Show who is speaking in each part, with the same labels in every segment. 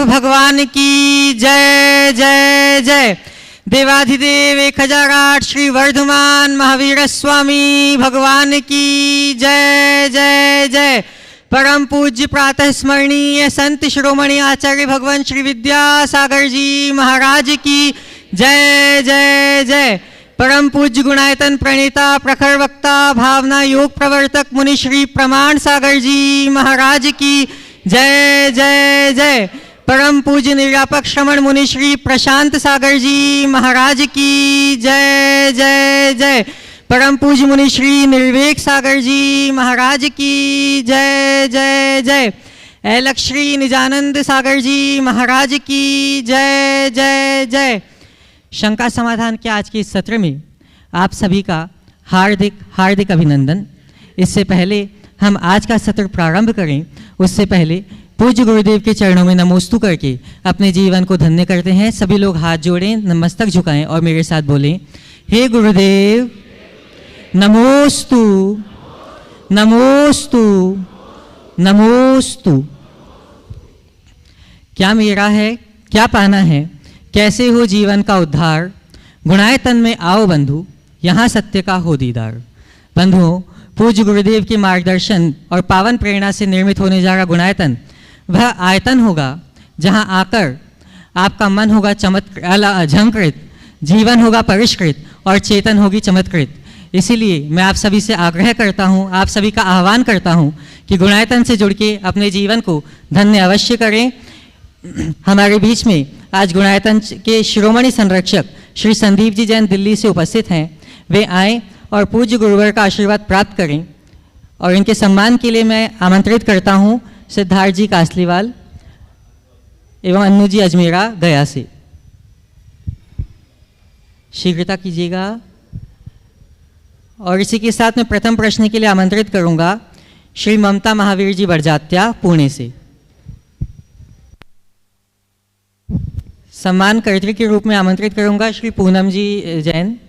Speaker 1: गुरुदेव भगवान की जय जय जय। देवाधिदेव 1008 श्री वर्धमान महावीर स्वामी भगवान की जय जय जय। परम पूज्य प्रातः स्मरणीय संत शिरोमणि आचार्य भगवान श्री विद्यासागर जी महाराज की जय जय जय। परम पूज्य गुणायतन प्रणेता प्रखर वक्ता भावना योग प्रवर्तक मुनि श्री प्रमाण सागर जी महाराज की जय जय जय। परम पूज्य निर्व्यापक श्रमण मुनि श्री प्रशांत सागर जी महाराज की जय जय जय। परम पूज्य मुनि श्री निर्वेक सागर जी महाराज की जय जय जय। ऐलक श्री निजानंद सागर जी महाराज की जय जय जय। शंका समाधान के आज के इस सत्र में आप सभी का हार्दिक हार्दिक अभिनंदन। इससे पहले हम आज का सत्र प्रारंभ करें उससे पहले पूज्य गुरुदेव के चरणों में नमोस्तु करके अपने जीवन को धन्य करते हैं। सभी लोग हाथ जोड़ें, नमस्तक झुकाएं और मेरे साथ बोलें, हे गुरुदेव नमोस्तु नमोस्तु नमोस्तु। क्या मेरा है क्या पाना है, कैसे हो जीवन का उद्धार, गुणायतन में आओ बंधु, यहाँ सत्य का हो दीदार। बंधुओं, पूज्य गुरुदेव के मार्गदर्शन और पावन प्रेरणा से निर्मित होने जा रहा गुणायतन वह आयतन होगा जहाँ आकर आपका मन होगा झंकृत, जीवन होगा परिष्कृत और चेतन होगी चमत्कृत। इसीलिए मैं आप सभी से आग्रह करता हूँ, आप सभी का आह्वान करता हूँ कि गुणायतन से जुड़ के अपने जीवन को धन्य अवश्य करें। हमारे बीच में आज गुणायतन के शिरोमणि संरक्षक श्री संदीप जी जैन दिल्ली से उपस्थित हैं। वे आएँ और पूज्य गुरुवर का आशीर्वाद प्राप्त करें। और इनके सम्मान के लिए मैं आमंत्रित करता हूँ सिद्धार्थ जी कासलीवाल एवं अन्नू जी अजमेरा गया से। शीघ्रता कीजिएगा। और इसी के साथ मैं प्रथम प्रश्न के लिए आमंत्रित करूंगा श्री ममता महावीर जी बड़जात्या पुणे से। सम्मान कर्त्री के रूप में आमंत्रित करूंगा श्री पूनम जी जैन।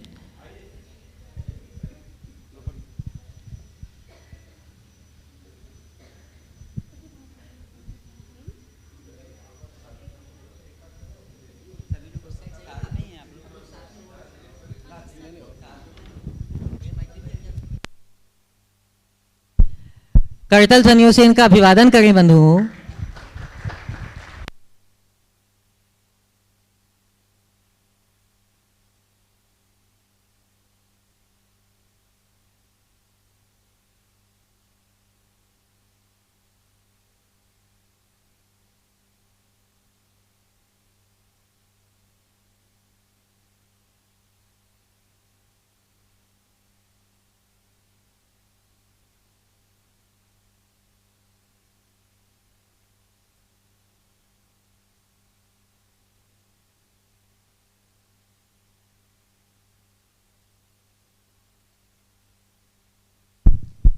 Speaker 1: करतल ध्वनियों से इनका अभिवादन करें बंधुओं।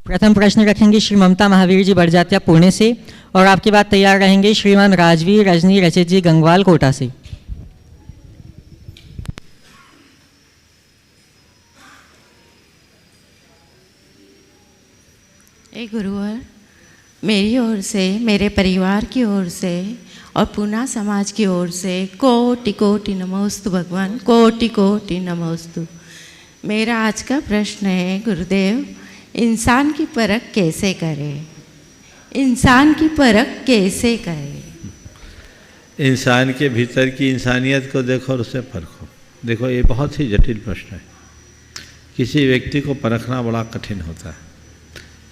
Speaker 1: प्रथम प्रश्न रखेंगे श्री ममता महावीर जी बड़जात्या पुणे से और आपके बाद तैयार रहेंगे श्रीमान राजवीर रजनी रचित जी गंगवाल कोटा से।
Speaker 2: ए गुरुवर, मेरी ओर से, मेरे परिवार की ओर से और पूना समाज की ओर से कोटि कोटि नमोस्तु भगवान, कोटि कोटि नमोस्तु। मेरा आज का प्रश्न है गुरुदेव, इंसान की परख कैसे करें? इंसान की परख कैसे करें?
Speaker 3: इंसान के भीतर की इंसानियत को देखो और उसे परखो। देखो, ये बहुत ही जटिल प्रश्न है। किसी व्यक्ति को परखना बड़ा कठिन होता है।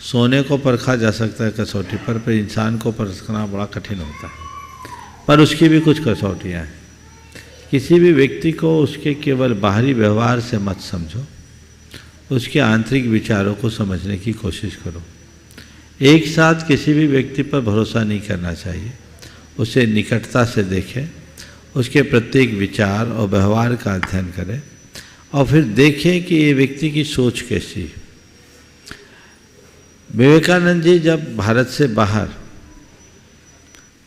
Speaker 3: सोने को परखा जा सकता है कसौटी पर इंसान को परखना बड़ा कठिन होता है। पर उसकी भी कुछ कसौटियाँ हैं। किसी भी व्यक्ति को उसके केवल बाहरी व्यवहार से मत समझो, उसके आंतरिक विचारों को समझने की कोशिश करो। एक साथ किसी भी व्यक्ति पर भरोसा नहीं करना चाहिए। उसे निकटता से देखें, उसके प्रत्येक विचार और व्यवहार का अध्ययन करें और फिर देखें कि ये व्यक्ति की सोच कैसी है। विवेकानंद जी जब भारत से बाहर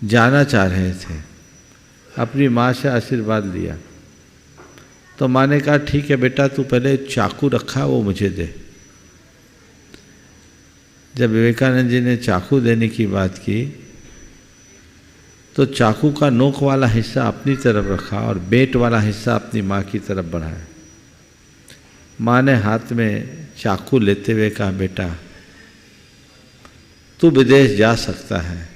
Speaker 3: जाना चाह रहे थे, अपनी माँ से आशीर्वाद लिया तो माँ ने कहा, ठीक है बेटा, तू पहले चाकू रखा वो मुझे दे। जब विवेकानंद जी ने चाकू देने की बात की तो चाकू का नोक वाला हिस्सा अपनी तरफ रखा और बेट वाला हिस्सा अपनी माँ की तरफ बढ़ाया। माँ ने हाथ में चाकू लेते हुए कहा, बेटा तू विदेश जा सकता है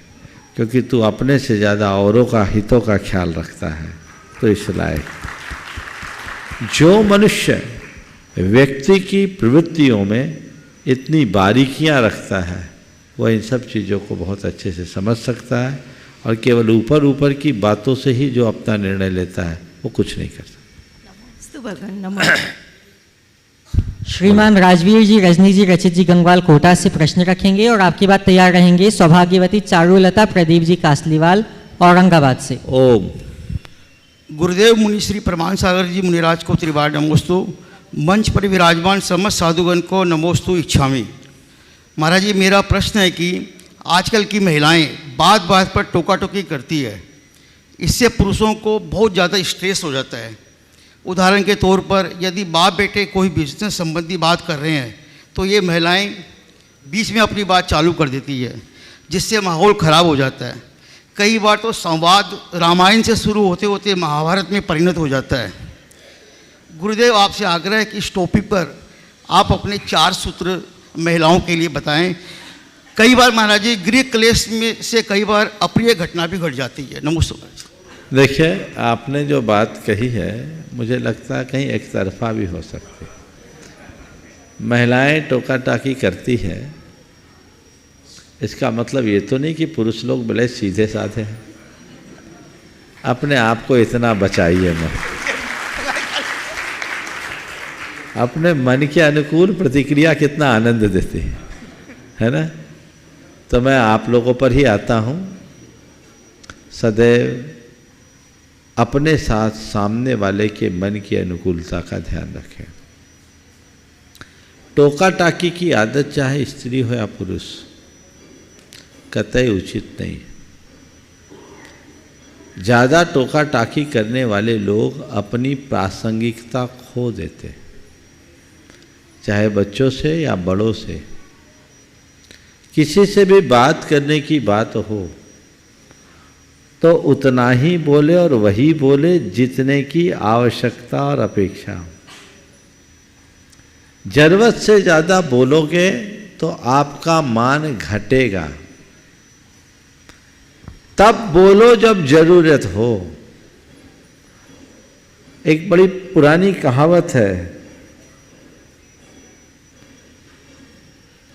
Speaker 3: क्योंकि तू अपने से ज़्यादा औरों का हितों का ख्याल रखता है। तो इस लायक जो मनुष्य व्यक्ति की प्रवृत्तियों में इतनी बारीकियां रखता है वह इन सब चीज़ों को बहुत अच्छे से समझ सकता है और केवल ऊपर ऊपर की बातों से ही जो अपना निर्णय लेता है वो कुछ नहीं कर सकता।
Speaker 1: श्रीमान राजवीर जी, रजनी जी, रचित जी गंगवाल कोटा से प्रश्न रखेंगे और आपकी बात तैयार रहेंगे सौभाग्यवती चारुलता प्रदीप जी कासलीवाल औरंगाबाद से।
Speaker 3: ओम।
Speaker 4: गुरुदेव मुनि श्री प्रमाण सागर जी मुनिराज को त्रिवार नमोस्तु। मंच पर विराजमान समस्त साधुगण को नमोस्तु इच्छामि। महाराज जी, मेरा प्रश्न है कि आजकल की महिलाएं बात बात पर टोका टोकी करती है, इससे पुरुषों को बहुत ज़्यादा स्ट्रेस हो जाता है। उदाहरण के तौर पर यदि बाप बेटे कोई बिजनेस संबंधी बात कर रहे हैं तो ये महिलाएं बीच में अपनी बात चालू कर देती है, जिससे माहौल ख़राब हो जाता है। कई बार तो संवाद रामायण से शुरू होते होते महाभारत में परिणत हो जाता है। गुरुदेव, आपसे आग्रह है कि इस टॉपिक पर आप अपने 4 सूत्र महिलाओं के लिए बताएं। कई बार महाराज जी गृह क्लेश में से कई बार अप्रिय घटना भी घट जाती है। नमस्कार।
Speaker 3: देखिए, आपने जो बात कही है मुझे लगता है कहीं एक तरफा भी हो सकती है। महिलाएं टोका टाकी करती है, इसका मतलब ये तो नहीं कि पुरुष लोग बड़े सीधे साधे हैं। अपने आप को इतना बचाइए मत। अपने मन के अनुकूल प्रतिक्रिया कितना आनंद देती है ना। तो मैं आप लोगों पर ही आता हूँ, सदैव अपने साथ सामने वाले के मन की अनुकूलता का ध्यान रखें। टोका टाकी की आदत चाहे स्त्री हो या पुरुष कतई उचित नहीं। ज़्यादा टोका टाकी करने वाले लोग अपनी प्रासंगिकता खो देते, चाहे बच्चों से या बड़ों से। किसी से भी बात करने की बात हो तो उतना ही बोले और वही बोले जितने की आवश्यकता और अपेक्षा हो। जरूरत से ज़्यादा बोलोगे तो आपका मान घटेगा। तब बोलो जब जरूरत हो। एक बड़ी पुरानी कहावत है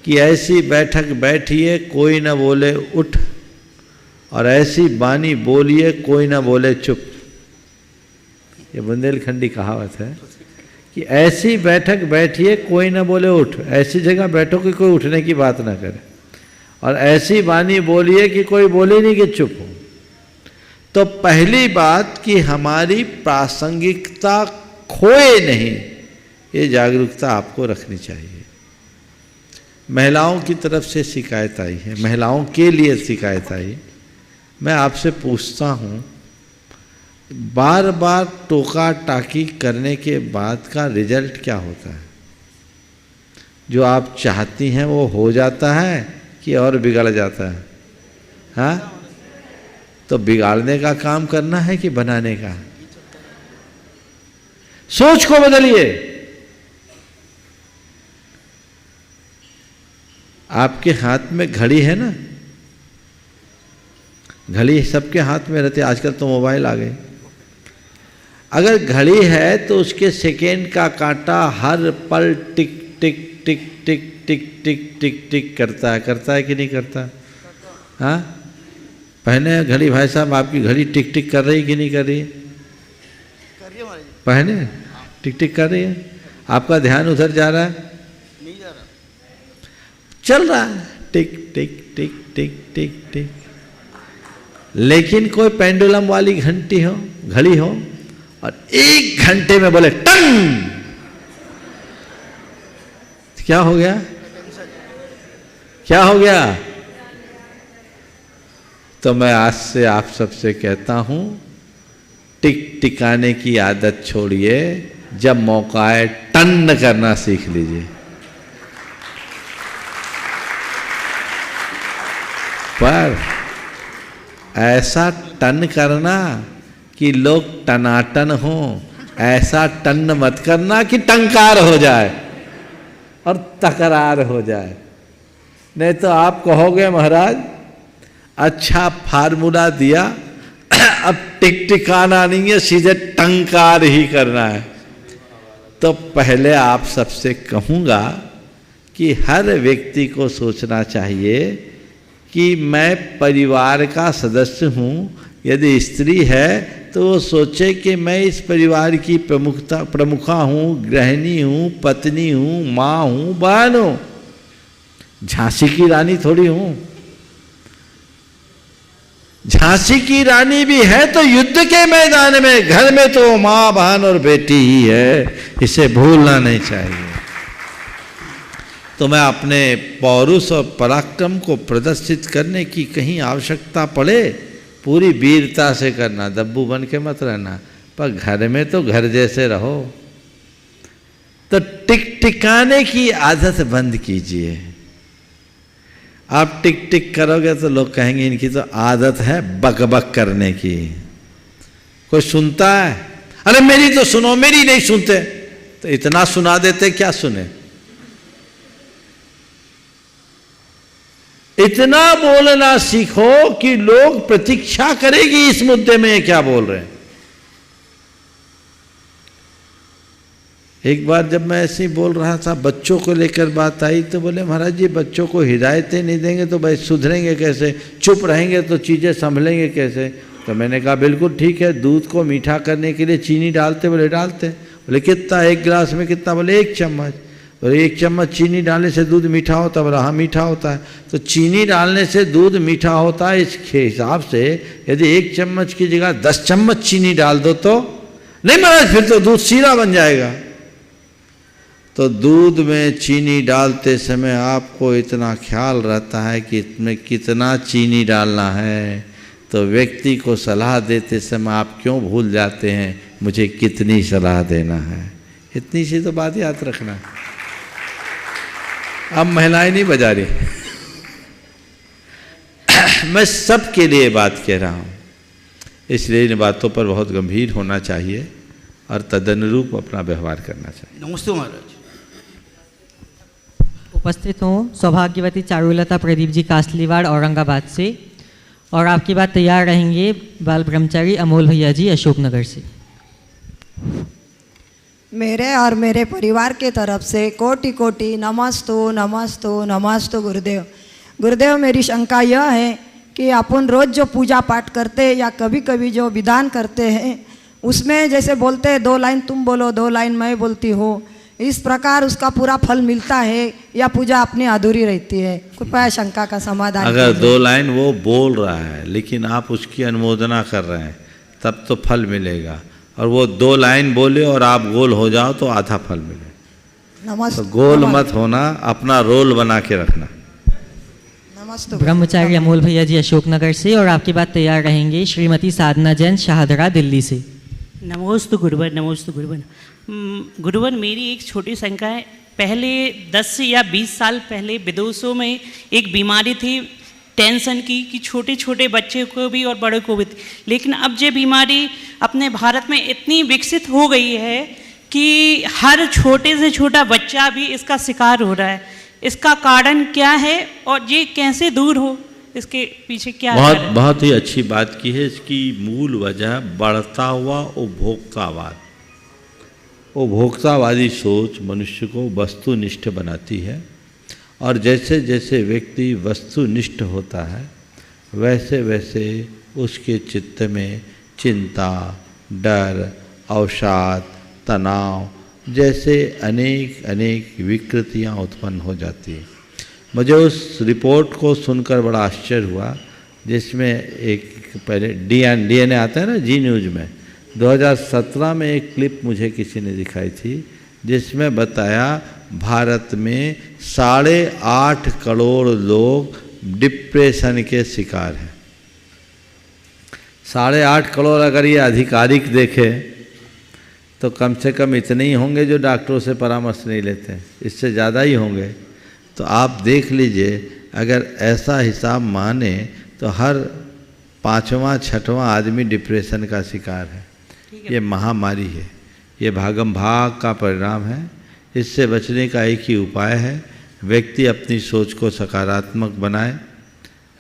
Speaker 3: कि ऐसी बैठक बैठिए कोई न बोले उठ, और ऐसी बानी बोलिए कोई न बोले चुप। ये बुंदेलखंडी कहावत है कि ऐसी बैठक बैठिए कोई न बोले उठ, ऐसी जगह बैठो कि कोई उठने की बात ना करे, और ऐसी बानी बोलिए कि कोई बोले नहीं कि चुप हो। तो पहली बात कि हमारी प्रासंगिकता खोए नहीं, ये जागरूकता आपको रखनी चाहिए। महिलाओं की तरफ से शिकायत आई है, महिलाओं के लिए शिकायत आई। मैं आपसे पूछता हूँ, बार बार टोका टाकी करने के बाद का रिजल्ट क्या होता है? जो आप चाहती हैं वो हो जाता है कि और बिगड़ जाता है? हाँ, तो बिगाड़ने का काम करना है कि बनाने का? सोच को बदलिए। आपके हाथ में घड़ी है ना, घड़ी सबके हाथ में रहती है, आजकल तो मोबाइल आ गए। अगर घड़ी है तो उसके सेकेंड का कांटा हर पल टिक टिक टिक टिक टिक टिक टिक टिक करता है कि नहीं करता? हाँ, पहने घड़ी भाई साहब, आपकी घड़ी टिक टिक कर रही कि नहीं कर रही है? पहने टिक टिक कर रही है। आपका ध्यान उधर जा रहा है?
Speaker 4: नहीं जा रहा,
Speaker 3: चल रहा है टिक टिक टिक टिक टिक टिक। लेकिन कोई पेंडुलम वाली घंटी हो, घड़ी हो, और 1 घंटे में बोले टंग, क्या हो गया? क्या हो गया? तो मैं आज से आप सबसे कहता हूं, टिक टिकाने की आदत छोड़िए, जब मौका आए टन करना सीख लीजिए। पर ऐसा टन करना कि लोग टनाटन हो, ऐसा टन मत करना कि टंकार हो जाए और तकरार हो जाए। नहीं तो आप कहोगे महाराज अच्छा फार्मूला दिया, अब टिक टिकाना नहीं है, सीधे टंकार ही करना है। तो पहले आप सबसे कहूँगा कि हर व्यक्ति को सोचना चाहिए कि मैं परिवार का सदस्य हूँ। यदि स्त्री है तो वो सोचे कि मैं इस परिवार की प्रमुखा हूँ, गृहिणी हूँ, पत्नी हूँ, माँ हूँ, बहन हूँ, झांसी की रानी थोड़ी हूँ। झांसी की रानी भी है तो युद्ध के मैदान में, घर में तो माँ बहन और बेटी ही है, इसे भूलना नहीं चाहिए। तो मैं अपने पौरुष और पराक्रम को प्रदर्शित करने की कहीं आवश्यकता पड़े, पूरी वीरता से करना, दब्बू बन के मत रहना, पर घर में तो घर जैसे रहो। तो टिक टिकाने की आदत बंद कीजिए। आप टिक टिक करोगे तो लोग कहेंगे इनकी तो आदत है बक बक करने की। कोई सुनता है, अरे मेरी तो सुनो, मेरी नहीं सुनते, तो इतना सुना देते क्या सुने। इतना बोलना सीखो कि लोग प्रतीक्षा करेगी इस मुद्दे में क्या बोल रहे हैं। एक बार जब मैं ऐसे ही बोल रहा था, बच्चों को लेकर बात आई, तो बोले महाराज जी बच्चों को हिदायतें नहीं देंगे तो भाई सुधरेंगे कैसे, चुप रहेंगे तो चीज़ें संभलेंगे कैसे। तो मैंने कहा बिल्कुल ठीक है, दूध को मीठा करने के लिए चीनी डालते, बोले डालते। बोले कितना, एक गिलास में कितना, बोले 1 चम्मच। बोले 1 चम्मच चीनी डालने से दूध मीठा होता है। बोला हाँ मीठा होता है। तो चीनी डालने से दूध मीठा होता है, इसके हिसाब से यदि 1 चम्मच की जगह 10 चम्मच चीनी डाल दो तो नहीं महाराज, फिर तो दूध सीरा बन जाएगा। तो दूध में चीनी डालते समय आपको इतना ख्याल रहता है कि इसमें कितना चीनी डालना है, तो व्यक्ति को सलाह देते समय आप क्यों भूल जाते हैं मुझे कितनी सलाह देना है। इतनी सी तो बात याद रखना। अब महिलाएं नहीं बजा रही मैं सबके लिए बात कह रहा हूँ, इसलिए इन बातों पर बहुत गंभीर होना चाहिए और तदनुरूप अपना व्यवहार करना चाहिए।
Speaker 4: नमस्ते महाराज।
Speaker 1: उपस्थित हूँ सौभाग्यवती चारुलता प्रदीप जी कासलीवाड़ औरंगाबाद से, और आपकी बात तैयार रहेंगे बाल ब्रह्मचारी अमोल भैया जी अशोकनगर से।
Speaker 5: मेरे और मेरे परिवार के तरफ से कोटि कोटि नमस्तु नमस्तु नमस्तु गुरुदेव। गुरुदेव मेरी शंका यह है कि अपन रोज़ जो पूजा पाठ करते हैं या कभी कभी जो विधान करते हैं उसमें जैसे बोलते हैं 2 लाइन तुम बोलो 2 लाइन मैं बोलती हूँ, इस प्रकार उसका पूरा फल मिलता है या पूजा अपनी अधूरी रहती है? कृपया शंका का समाधान।
Speaker 3: अगर 2 लाइन वो बोल रहा है लेकिन आप उसकी अनुमोदना कर रहे हैं तब तो फल मिलेगा, और वो 2 लाइन बोले और आप गोल हो जाओ तो आधा फल मिले।
Speaker 5: नमस्ते।
Speaker 3: तो गोल मत होना, अपना रोल बना के रखना।
Speaker 5: नमस्ते।
Speaker 1: ब्रह्मचारी अमोल भैया जी अशोकनगर से, और आपकी बात तैयार रहेंगे श्रीमती साधना जैन शाहदरा दिल्ली से।
Speaker 6: नमोस्तु गुरुवर, नमोस्तु गुरुवर। गुरुवर मेरी एक छोटी शंका है। पहले 10 या 20 साल पहले विदेशों में एक बीमारी थी टेंशन की, कि छोटे छोटे बच्चे को भी और बड़े को भी थी, लेकिन अब ये बीमारी अपने भारत में इतनी विकसित हो गई है कि हर छोटे से छोटा बच्चा भी इसका शिकार हो रहा है। इसका कारण क्या है और ये कैसे दूर हो, इसके पीछे क्या है?
Speaker 3: बहुत ही अच्छी बात की है। इसकी मूल वजह बढ़ता हुआ उपभोक्तावाद। उपभोक्तावादी सोच मनुष्य को वस्तुनिष्ठ बनाती है, और जैसे जैसे व्यक्ति वस्तुनिष्ठ होता है वैसे वैसे उसके चित्त में चिंता, डर, अवसाद, तनाव जैसे अनेक अनेक विकृतियाँ उत्पन्न हो जाती हैं। मुझे उस रिपोर्ट को सुनकर बड़ा आश्चर्य हुआ जिसमें एक पहले डीएनए आता है ना जी न्यूज़ में, 2017 में एक क्लिप मुझे किसी ने दिखाई थी जिसमें बताया भारत में 8.5 करोड़ लोग डिप्रेशन के शिकार हैं। 8.5 करोड़ अगर ये आधिकारिक देखे तो कम से कम इतने ही होंगे जो डॉक्टरों से परामर्श नहीं लेते, इससे ज़्यादा ही होंगे। तो आप देख लीजिए, अगर ऐसा हिसाब माने तो हर 5वां 6वां आदमी डिप्रेशन का शिकार है। ये महामारी है, ये भागम भाग का परिणाम है। इससे बचने का एक ही उपाय है, व्यक्ति अपनी सोच को सकारात्मक बनाए,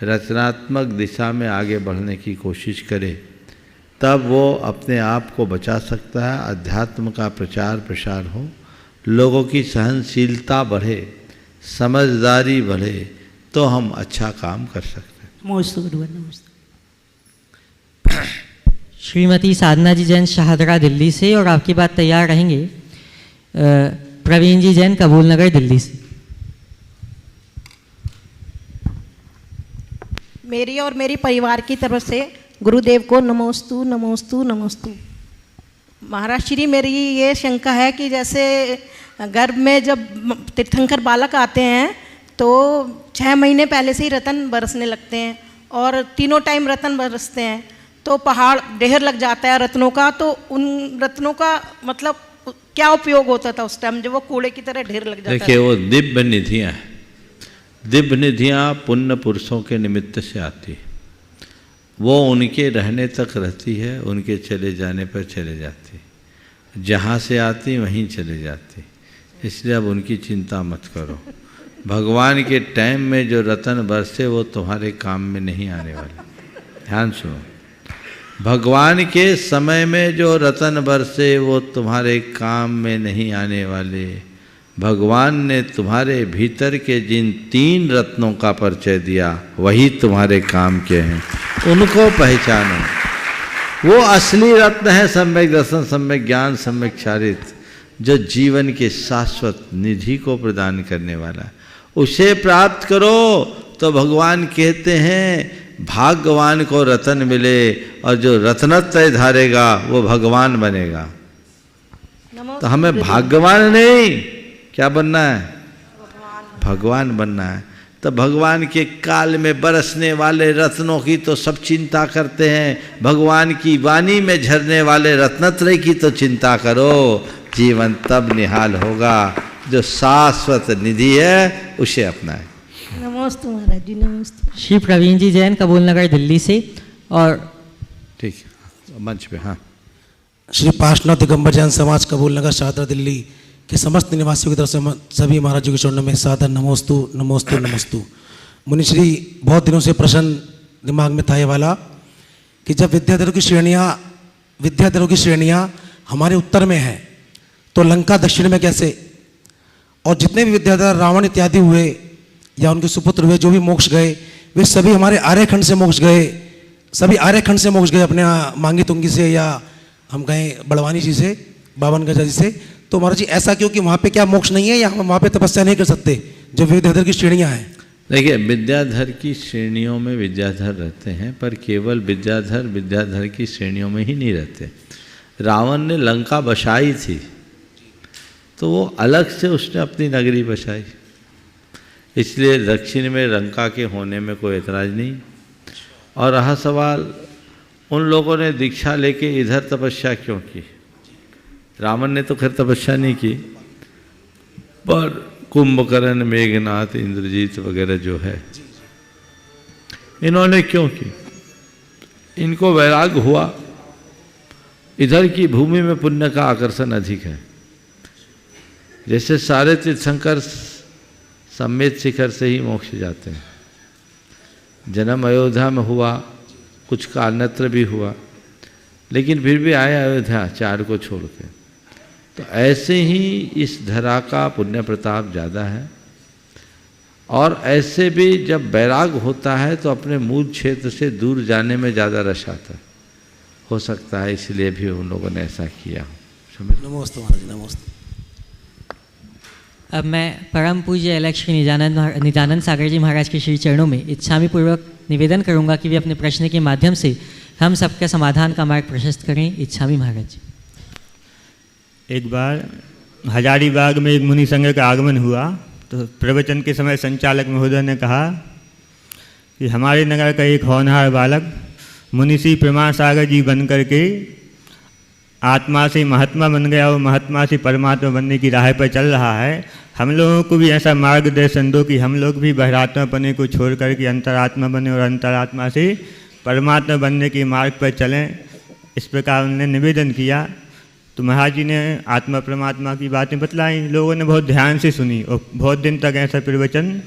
Speaker 3: रचनात्मक दिशा में आगे बढ़ने की कोशिश करे, तब वो अपने आप को बचा सकता है। अध्यात्म का प्रचार प्रसार हो, लोगों की सहनशीलता बढ़े, समझदारी बढ़े, तो हम अच्छा काम कर सकते हैं।
Speaker 6: नमोस्तु गुरुवर नमोस्तु।
Speaker 1: श्रीमती साधना जी जैन शाहदरा दिल्ली से, और आपकी बात तैयार रहेंगे प्रवीण जी जैन कबूल नगर दिल्ली से।
Speaker 7: मेरी और मेरी परिवार की तरफ से गुरुदेव को नमोस्तु नमोस्तु नमोस्तु। महाराज श्री, मेरी ये शंका है कि जैसे गर्भ में जब तीर्थंकर बालक आते हैं तो 6 महीने पहले से ही रतन बरसने लगते हैं और तीनों टाइम रतन बरसते हैं, तो पहाड़ ढेर लग जाता है रत्नों का। तो उन रत्नों का मतलब क्या उपयोग होता था उस टाइम जब वो कूड़े की तरह ढेर लग जाता है?
Speaker 3: देखिए, वो दिव्य निधियाँ हैं। दिव्य निधियाँ पुण्य पुरुषों के निमित्त से आती है, वो उनके रहने तक रहती है, उनके चले जाने पर चले जाती, जहाँ से आती वहीं चले जाती। इसलिए अब उनकी चिंता मत करो। भगवान के टाइम में जो रतन बरसे वो तुम्हारे काम में नहीं आने वाले। ध्यान सुनो, भगवान के समय में जो रतन बरसे वो तुम्हारे काम में नहीं आने वाले। भगवान ने तुम्हारे भीतर के जिन 3 रत्नों का परिचय दिया वही तुम्हारे काम के हैं, उनको पहचानो। वो असली रत्न है, सम्यक दर्शन, सम्यक ज्ञान, सम्यक चारित्र, जो जीवन के शाश्वत निधि को प्रदान करने वाला। उसे प्राप्त करो तो भगवान कहते हैं भाग्यवान को रतन मिले, और जो रत्नत्रय धारेगा वो भगवान बनेगा। तो हमें भाग्यवान नहीं, क्या बनना है? भगवान बनना है। तो भगवान के काल में बरसने वाले रत्नों की तो सब चिंता करते हैं, भगवान की वाणी में झरने वाले रत्नत्रय की तो चिंता करो। जीवन तब निहाल होगा, जो शाश्वत निधि है उसे अपनाए।
Speaker 7: नमोस्तु महाराज जी, नमोस्तु।
Speaker 1: श्री प्रवीण जी जैन कबूल नगर दिल्ली से, और
Speaker 3: ठीक है, मंच पे। हाँ,
Speaker 8: श्री पार्श्वनाथ दिगंबर जैन समाज कबूल नगर शाहदरा दिल्ली के समस्त निवासियों की तरफ से सभी महाराज जी के चरणों में सादर नमोस्तु नमोस्तु नमोस्तु। मुनिश्री, बहुत दिनों से प्रश्न दिमाग में था ये वाला कि जब विद्याधरों की श्रेणियाँ हमारे उत्तर में हैं तो लंका दक्षिण में कैसे? और जितने भी विद्याधर रावण इत्यादि हुए या उनके सुपुत्र हुए जो भी मोक्ष गए, वे सभी हमारे आर्यखंड से मोक्ष गए, सभी आर्यखंड से मोक्ष गए, अपने मांगी तुंगी से या हम कहें बड़वानी जी से, बावन गजा जी से। तो महाराज जी ऐसा क्यों कि वहाँ पे क्या मोक्ष नहीं है या हम वहाँ पे तपस्या नहीं कर सकते जो विद्याधर की श्रेणियाँ हैं?
Speaker 3: देखिए, विद्याधर की श्रेणियों में विद्याधर रहते हैं, पर केवल विद्याधर की श्रेणियों में ही नहीं रहते। रावण ने लंका बसाई थी तो वो अलग से उसने अपनी नगरी बसाई, इसलिए दक्षिण में लंका के होने में कोई एतराज़ नहीं। और रहा सवाल उन लोगों ने दीक्षा लेके इधर तपस्या क्यों की? रावण ने तो खैर तपस्या नहीं की, पर कुंभकर्ण, मेघनाथ, इंद्रजीत वगैरह जो है, इन्होंने क्यों की? इनको वैराग्य हुआ, इधर की भूमि में पुण्य का आकर्षण अधिक है। जैसे सारे तीर्थंकर सम्मेत शिखर से ही मोक्ष जाते हैं। जन्म अयोध्या में हुआ, कुछ का अन्यत्र भी हुआ, लेकिन फिर भी आए अयोध्या 4 को छोड़ के। तो ऐसे ही इस धरा का पुण्य प्रताप ज़्यादा है, और ऐसे भी जब वैराग्य होता है तो अपने मूल क्षेत्र से दूर जाने में ज़्यादा रस आता है। हो सकता है इसलिए भी उन लोगों ने ऐसा किया।
Speaker 8: नमोस्तु महाराज जी, नमोस्तु।
Speaker 1: अब मैं परम पूज्य अलग श्री निजानंद सागर जी महाराज के श्री चरणों में इच्छामी पूर्वक निवेदन करूंगा कि वे अपने प्रश्न के माध्यम से हम सबके समाधान का मार्ग प्रशस्त करें। इच्छामी महाराज जी।
Speaker 9: एक बार हजारीबाग में एक मुनि संघ का आगमन हुआ तो प्रवचन के समय संचालक महोदय ने कहा कि हमारे नगर का एक होनहार बालक मुनिश्री प्रमाण सागर जी बन करके आत्मा से महात्मा बन गया और महात्मा से परमात्मा बनने की राह पर चल रहा है। हम लोगों को भी ऐसा मार्गदर्शन दो कि हम लोग भी बहिरात्मा पने को छोड़ करके अंतरात्मा बने और अंतरात्मा से परमात्मा बनने के मार्ग पर चलें, इस प्रकार उन्होंने निवेदन किया। तो महाराज जी ने आत्मा परमात्मा की बातें बतलाई, लोगों ने बहुत ध्यान से सुनी और बहुत दिन तक ऐसा प्रवचन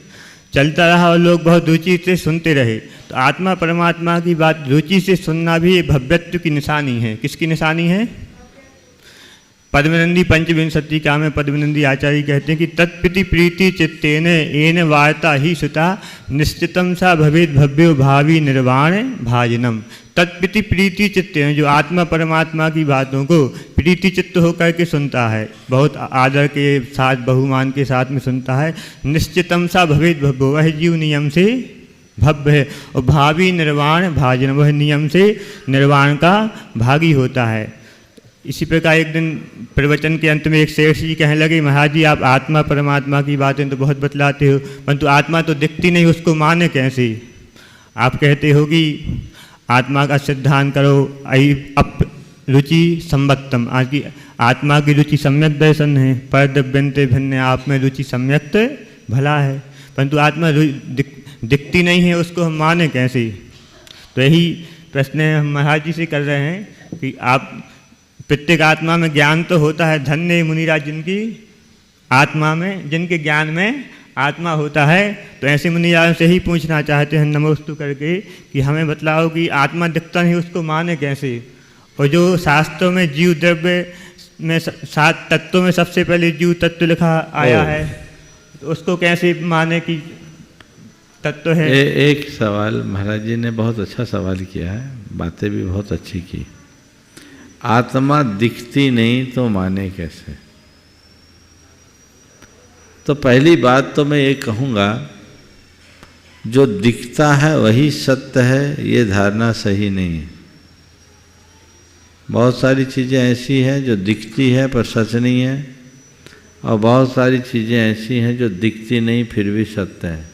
Speaker 9: चलता रहा और लोग बहुत रुचि से सुनते रहे। तो आत्मा परमात्मा की बात रुचि से सुनना भी भव्यत्व की निशानी है। किसकी निशानी है? पद्मनंदी पंचविंशतिका में पद्मनंदी आचार्य कहते हैं कि तत्प्रति प्रीति चित्तेन येन वार्ता ही सुता निश्चितम सा भवेद भव्यो भावी निर्वाण भाजनम। तत्प्रति प्रीति चित्तेन, जो आत्मा परमात्मा की बातों को प्रीति चित्त होकर के सुनता है, बहुत आदर के साथ बहुमान के साथ में सुनता है, निश्चितम सा भवेद भव्यो, वह जीव नियम से भव्य है, और भावी निर्वाण भाजन, वह नियम से निर्वाण का भागी होता है। इसी प्रकार एक दिन प्रवचन के अंत में एक शेष जी कहने लगे, महाराज जी आप आत्मा परमात्मा की बातें तो बहुत बतलाते हो, परंतु आत्मा तो दिखती नहीं, उसको माने कैसे? आप कहते हो कि आत्मा का सिद्धांत करो, अप रुचि संवक्तम, आज की आत्मा की रुचि सम्यक दर्शन है, पर द्रव्यंते भिन्न, आप में रुचि सम्यक भला है, परंतु आत्मा दिखती नहीं है, उसको हम माने कैसे? तो यही प्रश्न हम महाराज जी से कर रहे हैं कि आप प्रत्येक आत्मा में ज्ञान तो होता है, धन्य मुनिराज जिनकी आत्मा में, जिनके ज्ञान में आत्मा होता है। तो ऐसे मुनिराज से ही पूछना चाहते हैं नमोस्तु करके कि हमें बतलाओ कि आत्मा दिखता नहीं, उसको माने कैसे? और जो शास्त्रों में जीव द्रव्य में 7 तत्वों में सबसे पहले जीव तत्व लिखा आया है, तो उसको कैसे माने कि तत्व है?
Speaker 3: एक सवाल महाराज जी ने बहुत अच्छा सवाल किया है, बातें भी बहुत अच्छी की। आत्मा दिखती नहीं तो माने कैसे? तो पहली बात तो मैं ये कहूँगा, जो दिखता है वही सत्य है, ये धारणा सही नहीं है। बहुत सारी चीज़ें ऐसी हैं जो दिखती है पर सच नहीं है, और बहुत सारी चीज़ें ऐसी हैं जो दिखती नहीं फिर भी सत्य है।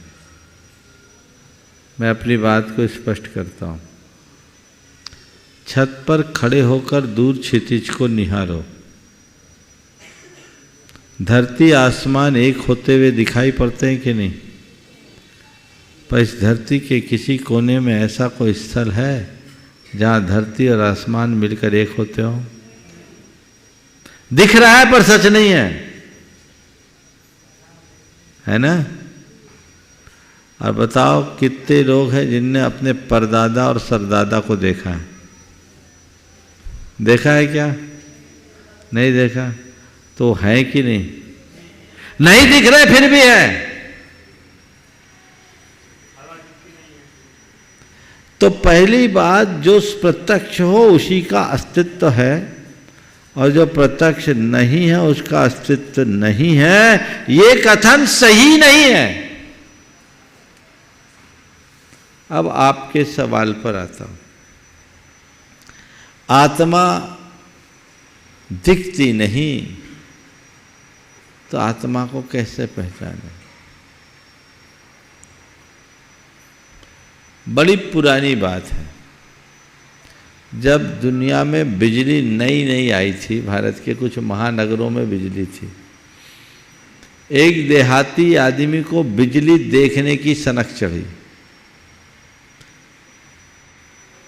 Speaker 3: मैं अपनी बात को स्पष्ट करता हूँ। छत पर खड़े होकर दूर क्षितिज को निहारो, धरती आसमान एक होते हुए दिखाई पड़ते हैं कि नहीं? पर इस धरती के किसी कोने में ऐसा कोई स्थल है जहाँ धरती और आसमान मिलकर एक होते हो? दिख रहा है पर सच नहीं है ना? और बताओ कितने लोग हैं जिनने अपने परदादा और सरदादा को देखा है? देखा है क्या? नहीं देखा। तो है कि नहीं? नहीं दिख रहे फिर भी है। तो पहली बात, जो प्रत्यक्ष हो उसी का अस्तित्व है, और जो प्रत्यक्ष नहीं है उसका अस्तित्व नहीं है। ये कथन सही नहीं है। अब आपके सवाल पर आता हूं। आत्मा दिखती नहीं तो आत्मा को कैसे पहचाने? बड़ी पुरानी बात है। जब दुनिया में बिजली नई नई आई थी, भारत के कुछ महानगरों में बिजली थी, एक देहाती आदमी को बिजली देखने की सनक चढ़ी।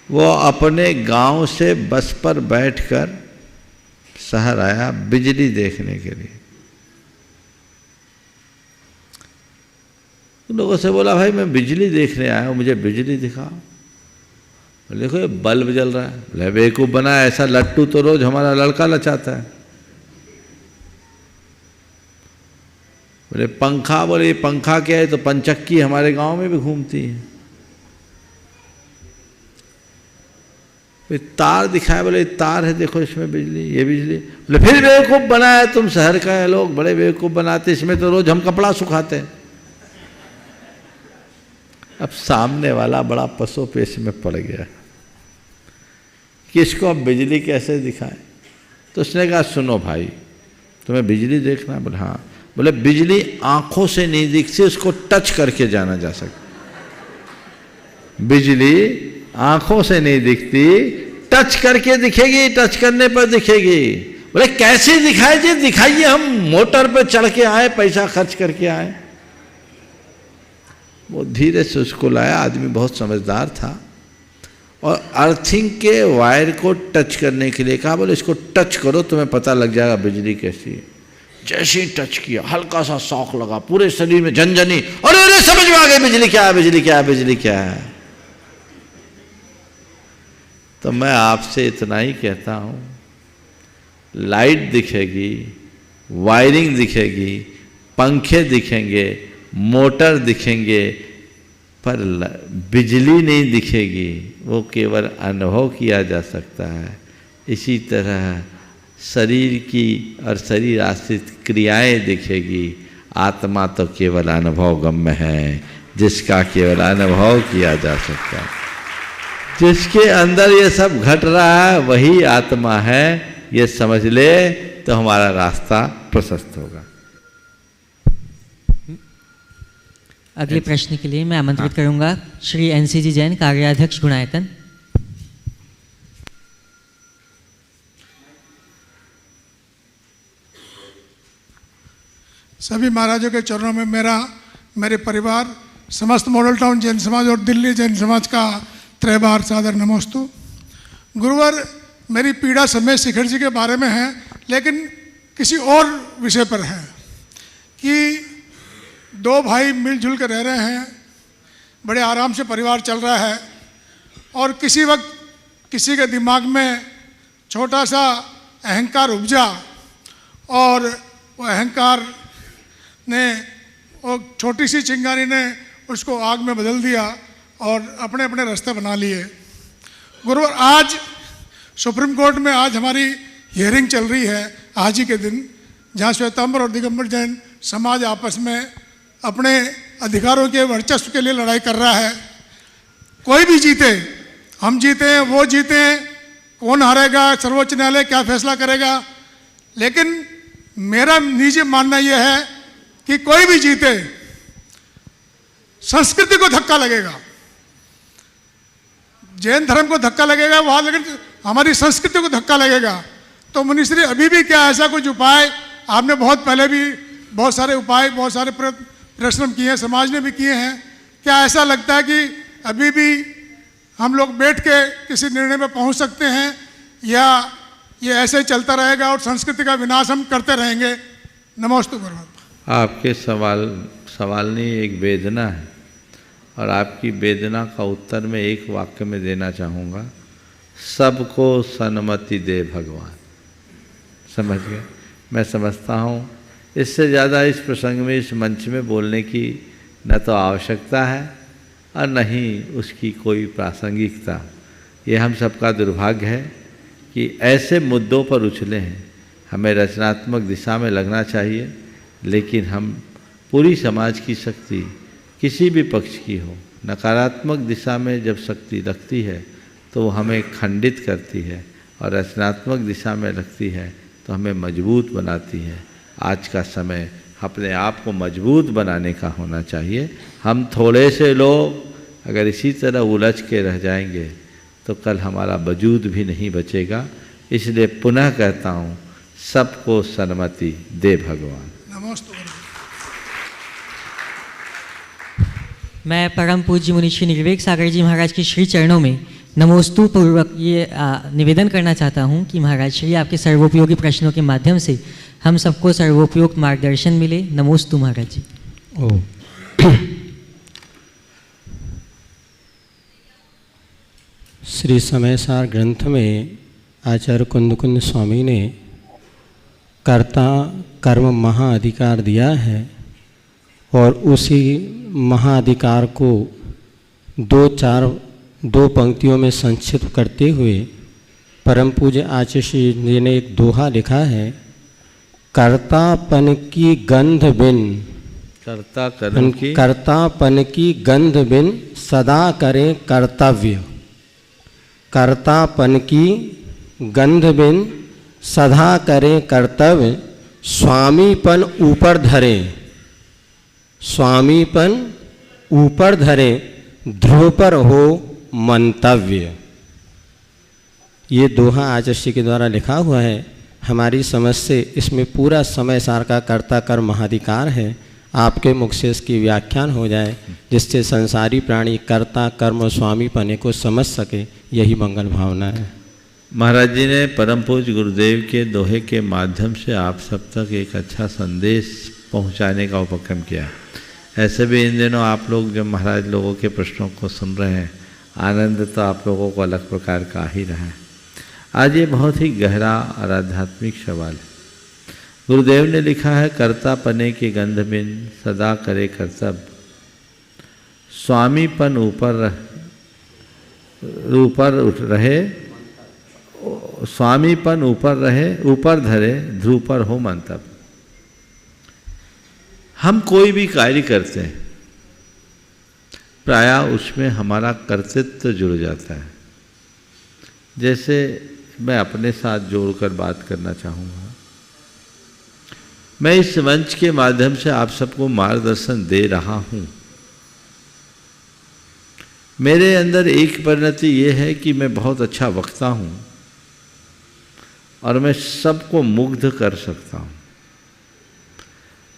Speaker 3: वो अपने गांव से बस पर बैठकर शहर आया बिजली देखने के लिए। लोगों से बोला, भाई मैं बिजली देखने आया हूँ, मुझे बिजली दिखाओ। बोले देखो ये बल्ब जल रहा है। बोले बेवकूफ़ बना, ऐसा लट्टू तो रोज हमारा लड़का लचाता है। बोले पंखा, बोले पंखा क्या है? तो पंचक्की हमारे गांव में भी घूमती है। तार दिखाया, बोले तार है, देखो इसमें बिजली, ये बिजली। बोले फिर बेवकूफ़ बना है, तुम शहर का है, लोग बड़े बेवकूफ़ बनाते, इसमें तो रोज हम कपड़ा सुखाते हैं। अब सामने वाला बड़ा पसो पेश में पड़ गया कि इसको अब बिजली कैसे दिखाएं। तो उसने कहा, सुनो भाई, तुम्हें बिजली देखना है? बोले हाँ। बोले बिजली आंखों से नहीं दिखती, उसको टच करके जाना जा सकता। बिजली आंखों से नहीं दिखती, टच करके दिखेगी, टच करने पर दिखेगी। बोले कैसे दिखाए जी? दिखाइए, हम मोटर पर चढ़ के आए, पैसा खर्च करके आए। वो धीरे से उसको लाया। आदमी बहुत समझदार था। और अर्थिंग के वायर को टच करने के लिए कहा, बोले इसको टच करो तुम्हें पता लग जाएगा बिजली कैसी है। जैसे ही टच किया हल्का सा शॉक लगा, पूरे शरीर में झनझनी, अरे अरे समझ में आ गई बिजली क्या है, बिजली क्या है, बिजली क्या है। तो मैं आपसे इतना ही कहता हूँ, लाइट दिखेगी, वायरिंग दिखेगी, पंखे दिखेंगे, मोटर दिखेंगे, पर बिजली नहीं दिखेगी, वो केवल अनुभव किया जा सकता है। इसी तरह शरीर की और शरीर आश्रित क्रियाएं दिखेगी, आत्मा तो केवल अनुभव गम्य है, जिसका केवल अनुभव किया जा सकता है। जिसके अंदर ये सब घट रहा है वही आत्मा है, ये समझ ले तो हमारा रास्ता प्रशस्त होगा।
Speaker 1: अगले प्रश्न के लिए मैं आमंत्रित करूंगा श्री NCG जैन, कार्याध्यक्ष गुणायतन।
Speaker 10: सभी महाराजों के चरणों में मेरे परिवार, समस्त मॉडल टाउन जैन समाज और दिल्ली जैन समाज का त्रैबार सादर नमोस्तु। गुरुवर, मेरी पीड़ा समय शिखर जी के बारे में है, लेकिन किसी और विषय पर है कि दो भाई मिलजुल कर रह रहे हैं, बड़े आराम से परिवार चल रहा है, और किसी वक्त किसी के दिमाग में छोटा सा अहंकार उपजा और वो अहंकार ने, वो छोटी सी चिंगारी ने उसको आग में बदल दिया और अपने अपने रास्ते बना लिए। गुरुवर, आज सुप्रीम कोर्ट में आज हमारी हियरिंग चल रही है आज ही के दिन, जहाँ श्वेतांबर और दिगंबर जैन समाज आपस में अपने अधिकारों के वर्चस्व के लिए लड़ाई कर रहा है। कोई भी जीते, हम जीते हैं, वो जीते हैं, कौन हारेगा, सर्वोच्च न्यायालय क्या फैसला करेगा, लेकिन मेरा निजी मानना यह है कि कोई भी जीते, संस्कृति को धक्का लगेगा, जैन धर्म को धक्का लगेगा वहाँ, लेकिन हमारी संस्कृति को धक्का लगेगा। तो मुनिश्री, अभी भी क्या ऐसा कुछ उपाय, आपने बहुत पहले भी बहुत सारे उपाय, बहुत सारे परिश्रम किए हैं, समाज ने भी किए हैं, क्या ऐसा लगता है कि अभी भी हम लोग बैठ के किसी निर्णय में पहुंच सकते हैं, या ये ऐसे ही चलता रहेगा और संस्कृति का विनाश हम करते रहेंगे? नमोस्तु गुरुवर।
Speaker 3: आपके सवाल नहीं, एक वेदना है, और आपकी वेदना का उत्तर मैं एक वाक्य में देना चाहूँगा, सबको सन्मति दे भगवान। समझ गए? मैं समझता हूँ इससे ज़्यादा इस प्रसंग में, इस मंच में बोलने की न तो आवश्यकता है और न ही उसकी कोई प्रासंगिकता। ये हम सबका दुर्भाग्य है कि ऐसे मुद्दों पर उछले हैं। हमें रचनात्मक दिशा में लगना चाहिए, लेकिन हम पूरी समाज की शक्ति किसी भी पक्ष की हो, नकारात्मक दिशा में जब शक्ति लगती है तो वो हमें खंडित करती है, और रचनात्मक दिशा में लगती है तो हमें मजबूत बनाती है। आज का समय अपने आप को मजबूत बनाने का होना चाहिए। हम थोड़े से लोग अगर इसी तरह उलझ के रह जाएंगे तो कल हमारा वजूद भी नहीं बचेगा। इसलिए पुनः कहता हूँ, सबको सन्मति दे भगवान।
Speaker 10: नमस्ते।
Speaker 1: मैं परम पूज्य मुनि श्री निर्वेक सागर जी महाराज के श्री चरणों में नमोस्तु पूर्वक ये निवेदन करना चाहता हूँ कि महाराज श्री आपके सर्वोपयोगी प्रश्नों के माध्यम से हम सबको सर्वोपयुक्त मार्गदर्शन मिले। नमोस्तु महाराज जी।
Speaker 11: श्री समयसार ग्रंथ में आचार्य कुंद स्वामी ने कर्ता कर्म महाअधिकार दिया है, और उसी महाअधिकार को दो पंक्तियों में संक्षिप्त करते हुए परम पूज्य आचार्य श्री जी ने एक दोहा लिखा है, कर्तापन की गंध बिन, कर्तापन की गंध बिन सदा करें कर्तव्य, कर्तापन की गंध बिन सदा करें कर्तव्य, स्वामीपन ऊपर धरें, स्वामीपन ऊपर धरें, ध्रुव पर हो मंतव्य। ये दोहा आचार्य के द्वारा लिखा हुआ है। हमारी समझ से इसमें पूरा समय सार का कर्ता कर्म महाधिकार है। आपके मुख से इसकी व्याख्यान हो जाए, जिससे संसारी प्राणी कर्ता कर्म और स्वामी पने को समझ सके, यही मंगल भावना है।
Speaker 3: महाराज जी ने परम पूज्य गुरुदेव के दोहे के माध्यम से आप सब तक एक अच्छा संदेश पहुंचाने का उपक्रम किया। ऐसे भी इन दिनों आप लोग जब महाराज लोगों के प्रश्नों को सुन रहे हैं, आनंद तो आप लोगों को अलग प्रकार का ही रहा है। आज ये बहुत ही गहरा और आध्यात्मिक सवाल है। गुरुदेव ने लिखा है, कर्ता पने की गंध बिन सदा करे कर्तव्य, स्वामीपन ऊपर रहे, स्वामीपन ऊपर रहे, ऊपर धरे, ध्रुव पर हो मंतव्य। हम कोई भी कार्य करते हैं, प्रायः उसमें हमारा कर्तृत्व जुड़ जाता है। जैसे मैं अपने साथ जोड़कर बात करना चाहूँगा। मैं इस मंच के माध्यम से आप सबको मार्गदर्शन दे रहा हूँ। मेरे अंदर एक परिणति ये है कि मैं बहुत अच्छा वक्ता हूँ और मैं सबको मुग्ध कर सकता हूँ।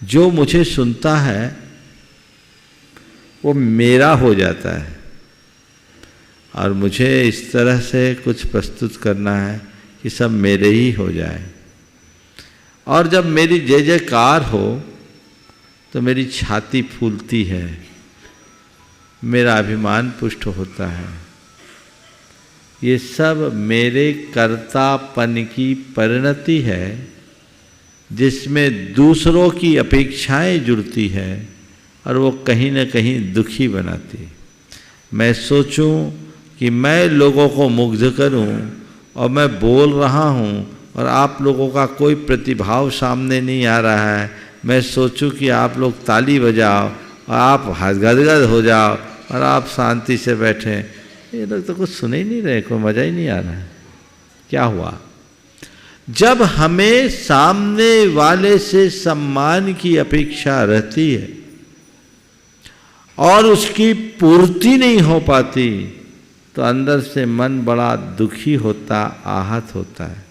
Speaker 3: जो मुझे सुनता है वो मेरा हो जाता है और मुझे इस तरह से कुछ प्रस्तुत करना है कि सब मेरे ही हो जाए। और जब मेरी जय जयकार हो तो मेरी छाती फूलती है, मेरा अभिमान पुष्ट होता है। ये सब मेरे कर्तापन की परिणति है, जिसमें दूसरों की अपेक्षाएं जुड़ती है और वो कहीं न कहीं दुखी बनाती। मैं सोचूं कि मैं लोगों को मुग्ध करूं और मैं बोल रहा हूं और आप लोगों का कोई प्रतिभाव सामने नहीं आ रहा है। मैं सोचूं कि आप लोग ताली बजाओ और आप गदगद हो जाओ और आप शांति से बैठें। ये लोग तो कुछ सुन ही नहीं रहे, कोई मज़ा ही नहीं आ रहा है। क्या हुआ? जब हमें सामने वाले से सम्मान की अपेक्षा रहती है और उसकी पूर्ति नहीं हो पाती, तो अंदर से मन बड़ा दुखी होता, आहत होता है।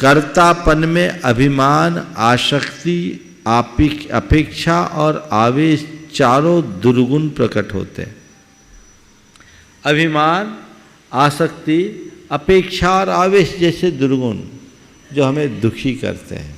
Speaker 3: कर्तापन में अभिमान, आसक्ति, अपेक्षा और आवेश चारों दुर्गुण प्रकट होते हैं। अभिमान, आसक्ति, अपेक्षा और आवेश जैसे दुर्गुण जो हमें दुखी करते हैं।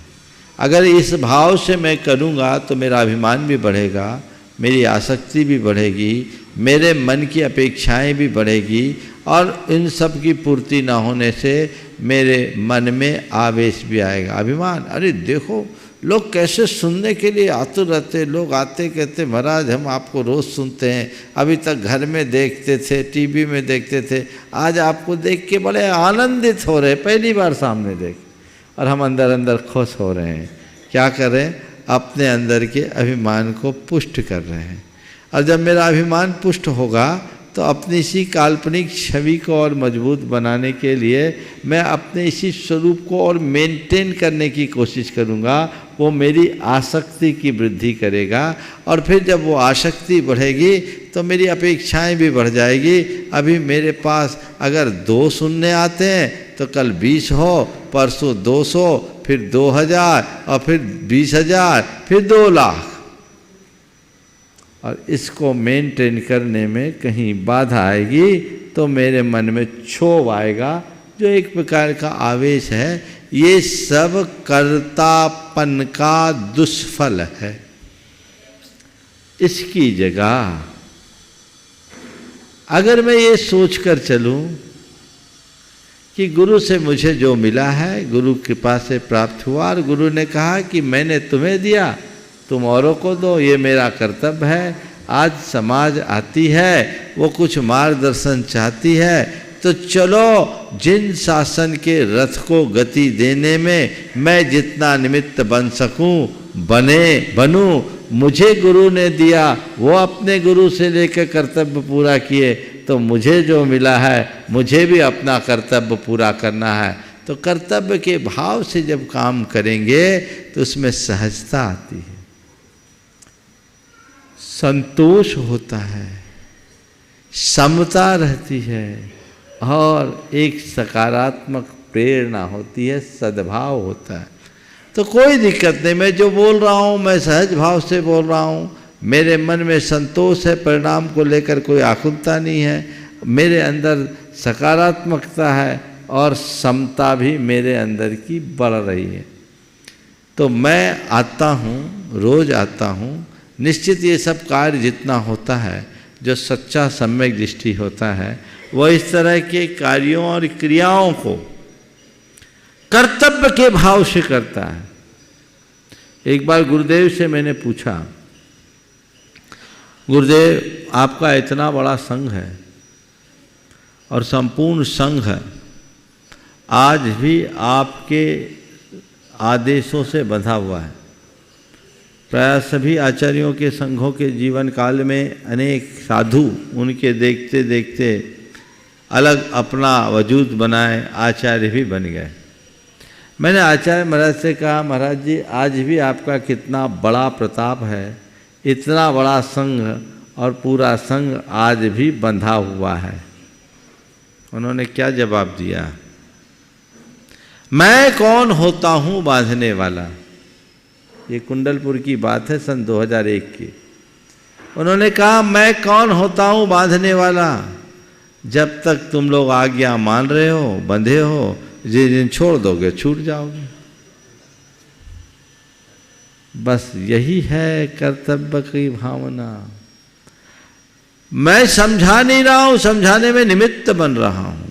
Speaker 3: अगर इस भाव से मैं करूँगा तो मेरा अभिमान भी बढ़ेगा, मेरी आसक्ति भी बढ़ेगी, मेरे मन की अपेक्षाएं भी बढ़ेगी और इन सब की पूर्ति ना होने से मेरे मन में आवेश भी आएगा। अभिमान, अरे देखो लोग कैसे सुनने के लिए आतुर रहते, लोग आते कहते महाराज हम आपको रोज़ सुनते हैं, अभी तक घर में देखते थे, टीवी में देखते थे, आज आपको देख के बड़े आनंदित हो रहे, पहली बार सामने देख, और हम अंदर अंदर खुश हो रहे हैं। क्या कर रहे हैं? अपने अंदर के अभिमान को पुष्ट कर रहे हैं। और जब मेरा अभिमान पुष्ट होगा तो अपनी इसी काल्पनिक छवि को और मजबूत बनाने के लिए मैं अपने इसी स्वरूप को और मेंटेन करने की कोशिश करूँगा। वो मेरी आसक्ति की वृद्धि करेगा और फिर जब वो आसक्ति बढ़ेगी तो मेरी अपेक्षाएं भी बढ़ जाएगी। अभी मेरे पास अगर 2 सुनने आते हैं तो कल 20 हो, परसों 200, फिर 2000 और फिर 20,000, फिर 2 लाख। और इसको मेंटेन करने में कहीं बाधा आएगी तो मेरे मन में क्षोभ आएगा, जो एक प्रकार का आवेश है। ये सब कर्तापन का दुष्फल है। इसकी जगह अगर मैं ये सोचकर चलूं कि गुरु से मुझे जो मिला है गुरु कृपा से प्राप्त हुआ और गुरु ने कहा कि मैंने तुम्हें दिया, तुम औरों को दो, ये मेरा कर्तव्य है। आज समाज आती है, वो कुछ मार्गदर्शन चाहती है, तो चलो जिन शासन के रथ को गति देने में मैं जितना निमित्त बन सकूं बनूं। मुझे गुरु ने दिया, वो अपने गुरु से लेकर कर्तव्य पूरा किए, तो मुझे जो मिला है मुझे भी अपना कर्तव्य पूरा करना है। तो कर्तव्य के भाव से जब काम करेंगे तो उसमें सहजता आती है, संतोष होता है, समता रहती है और एक सकारात्मक प्रेरणा होती है, सद्भाव होता है। तो कोई दिक्कत नहीं, मैं जो बोल रहा हूँ मैं सहज भाव से बोल रहा हूँ, मेरे मन में संतोष है, परिणाम को लेकर कोई आकुलता नहीं है, मेरे अंदर सकारात्मकता है और समता भी मेरे अंदर की बढ़ रही है। तो मैं आता हूँ, रोज आता हूँ। निश्चित ये सब कार्य जितना होता है, जो सच्चा सम्यक दृष्टि होता है, वह इस तरह के कार्यों और क्रियाओं को कर्तव्य के भाव से करता है। एक बार गुरुदेव से मैंने पूछा, गुरुदेव आपका इतना बड़ा संघ है और संपूर्ण संघ आज भी आपके आदेशों से बंधा हुआ है। प्राय सभी आचार्यों के संघों के जीवन काल में अनेक साधु उनके देखते देखते अलग अपना वजूद बनाए, आचार्य भी बन गए। मैंने आचार्य महाराज से कहा, महाराज जी आज भी आपका कितना बड़ा प्रताप है, इतना बड़ा संघ और पूरा संघ आज भी बंधा हुआ है। उन्होंने क्या जवाब दिया, मैं कौन होता हूँ बांधने वाला। ये कुंडलपुर की बात है, सन 2001 की। उन्होंने कहा मैं कौन होता हूँ बांधने वाला, जब तक तुम लोग आज्ञा मान रहे हो, बंधे हो, जिस दिन छोड़ दोगे छूट जाओगे। बस यही है कर्तव्य की भावना। मैं समझा नहीं रहा हूं, समझाने में निमित्त बन रहा हूं।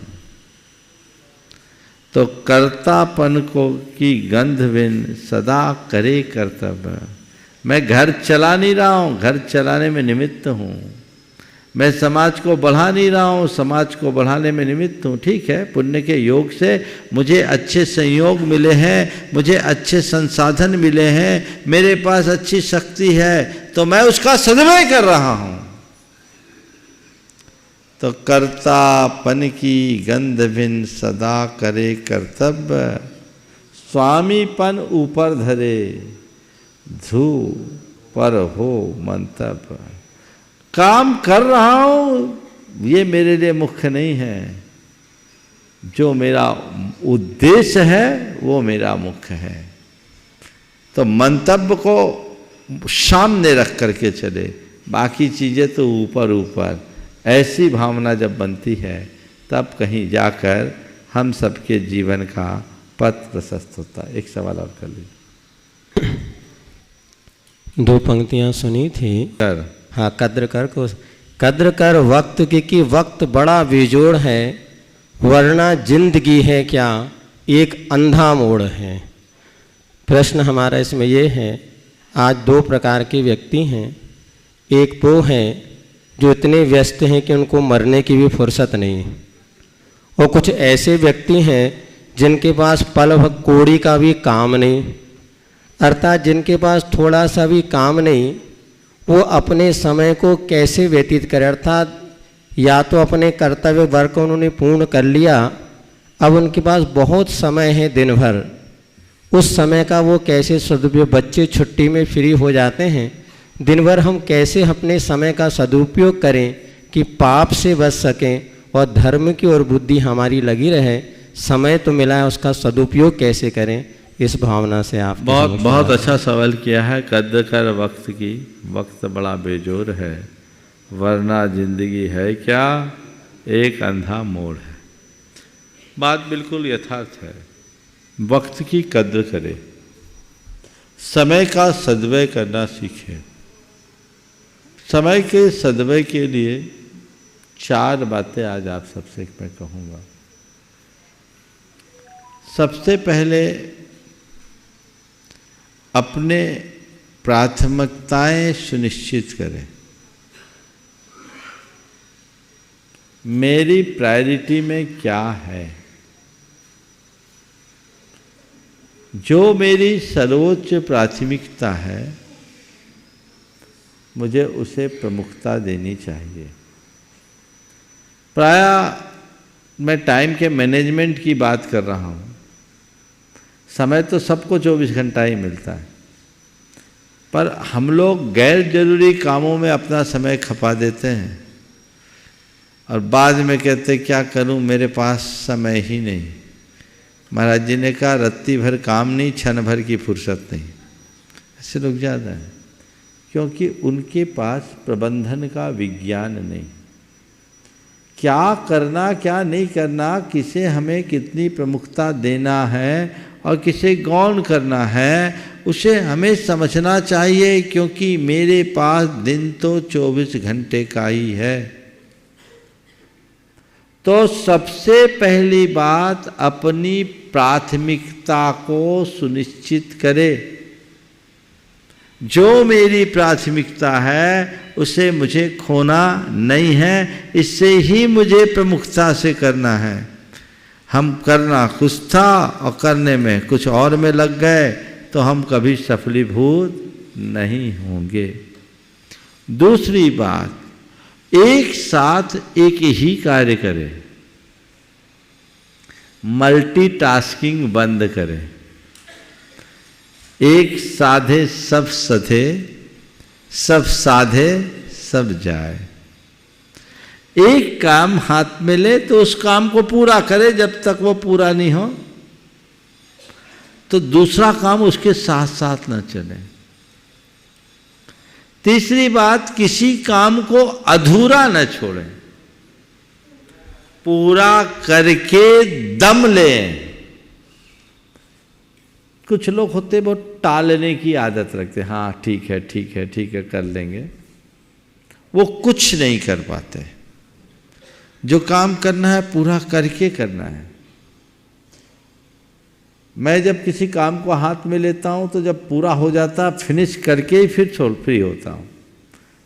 Speaker 3: तो कर्तापन को की गंध बिन सदा करे कर्तव्य। मैं घर चला नहीं रहा हूं, घर चलाने में निमित्त हूं। मैं समाज को बढ़ा नहीं रहा हूँ, समाज को बढ़ाने में निमित्त हूँ। ठीक है, पुण्य के योग से मुझे अच्छे संयोग मिले हैं, मुझे अच्छे संसाधन मिले हैं, मेरे पास अच्छी शक्ति है, तो मैं उसका सदुपयोग कर रहा हूँ। तो कर्तापन की गंध बिन सदा करे कर्तव्य, स्वामीपन ऊपर धरे धू पर हो मंतव्य। काम कर रहा हूँ ये मेरे लिए मुख्य नहीं है, जो मेरा उद्देश्य है वो मेरा मुख्य है। तो मंतव्य को सामने रख करके चले, बाकी चीज़ें तो ऊपर ऊपर। ऐसी भावना जब बनती है तब कहीं जाकर हम सबके जीवन का पथ प्रशस्त होता है। एक सवाल और कर लीजिए।
Speaker 11: 2 पंक्तियां सुनी थी। हाँ, कद्र कर वक्त की वक्त बड़ा बेजोड़ है, वरना जिंदगी है क्या एक अंधा मोड़ है। प्रश्न हमारा इसमें ये है, आज 2 प्रकार के व्यक्ति हैं। एक वो हैं जो इतने व्यस्त हैं कि उनको मरने की भी फुर्सत नहीं, और कुछ ऐसे व्यक्ति हैं जिनके पास पल भर कोड़ी का भी काम नहीं, अर्थात जिनके पास थोड़ा सा भी काम नहीं, वो अपने समय को कैसे व्यतीत करें। अर्थात या तो अपने कर्तव्य वर्ग को उन्होंने पूर्ण कर लिया, अब उनके पास बहुत समय है दिन भर, उस समय का वो कैसे सदुपयोग। बच्चे छुट्टी में फ्री हो जाते हैं, दिन भर हम कैसे अपने समय का सदुपयोग करें कि पाप से बच सकें और धर्म की ओर बुद्धि हमारी लगी रहे। समय तो मिला है, उसका सदुपयोग कैसे करें, इस भावना से आप
Speaker 3: बहुत अच्छा सवाल किया है। कद्र कर वक्त की वक्त बड़ा बेजोर है, वरना जिंदगी है क्या एक अंधा मोड़ है। बात बिल्कुल यथार्थ है। वक्त की कद्र करें, समय का सद्व्यय करना सीखें। समय के सद्व्यय के लिए 4 बातें आज आप सबसे मैं कहूँगा। सबसे पहले अपने प्राथमिकताएं सुनिश्चित करें। मेरी प्रायोरिटी में क्या है, जो मेरी सर्वोच्च प्राथमिकता है मुझे उसे प्रमुखता देनी चाहिए। प्रायः मैं टाइम के मैनेजमेंट की बात कर रहा हूँ। समय तो सबको 24 घंटा ही मिलता है, पर हम लोग गैर जरूरी कामों में अपना समय खपा देते हैं और बाद में कहते क्या करूं, मेरे पास समय ही नहीं। महाराज जी ने कहा रत्ती भर काम नहीं, क्षण भर की फुर्सत नहीं। ऐसे लोग ज़्यादा हैं, क्योंकि उनके पास प्रबंधन का विज्ञान नहीं। क्या करना क्या नहीं करना, किसे हमें कितनी प्रमुखता देना है और किसे गौण करना है, उसे हमें समझना चाहिए, क्योंकि मेरे पास दिन तो 24 घंटे का ही है। तो सबसे पहली बात अपनी प्राथमिकता को सुनिश्चित करे। जो मेरी प्राथमिकता है उसे मुझे खोना नहीं है, इससे ही मुझे प्रमुखता से करना है। हम करना कुछ था और करने में कुछ और में लग गए तो हम कभी सफलीभूत नहीं होंगे। दूसरी बात, एक साथ एक ही कार्य करें, मल्टीटास्किंग बंद करें। एक साधे सब सधे, सब साधे सब जाए। एक काम हाथ में ले तो उस काम को पूरा करे, जब तक वो पूरा नहीं हो तो दूसरा काम उसके साथ साथ न चले। तीसरी बात, किसी काम को अधूरा न छोड़ें, पूरा करके दम लें। कुछ लोग होते वो टालने की आदत रखते, हाँ ठीक है ठीक है ठीक है कर लेंगे, वो कुछ नहीं कर पाते। जो काम करना है पूरा करके करना है। मैं जब किसी काम को हाथ में लेता हूँ तो जब पूरा हो जाता फिनिश करके ही फिर फ्री होता हूँ,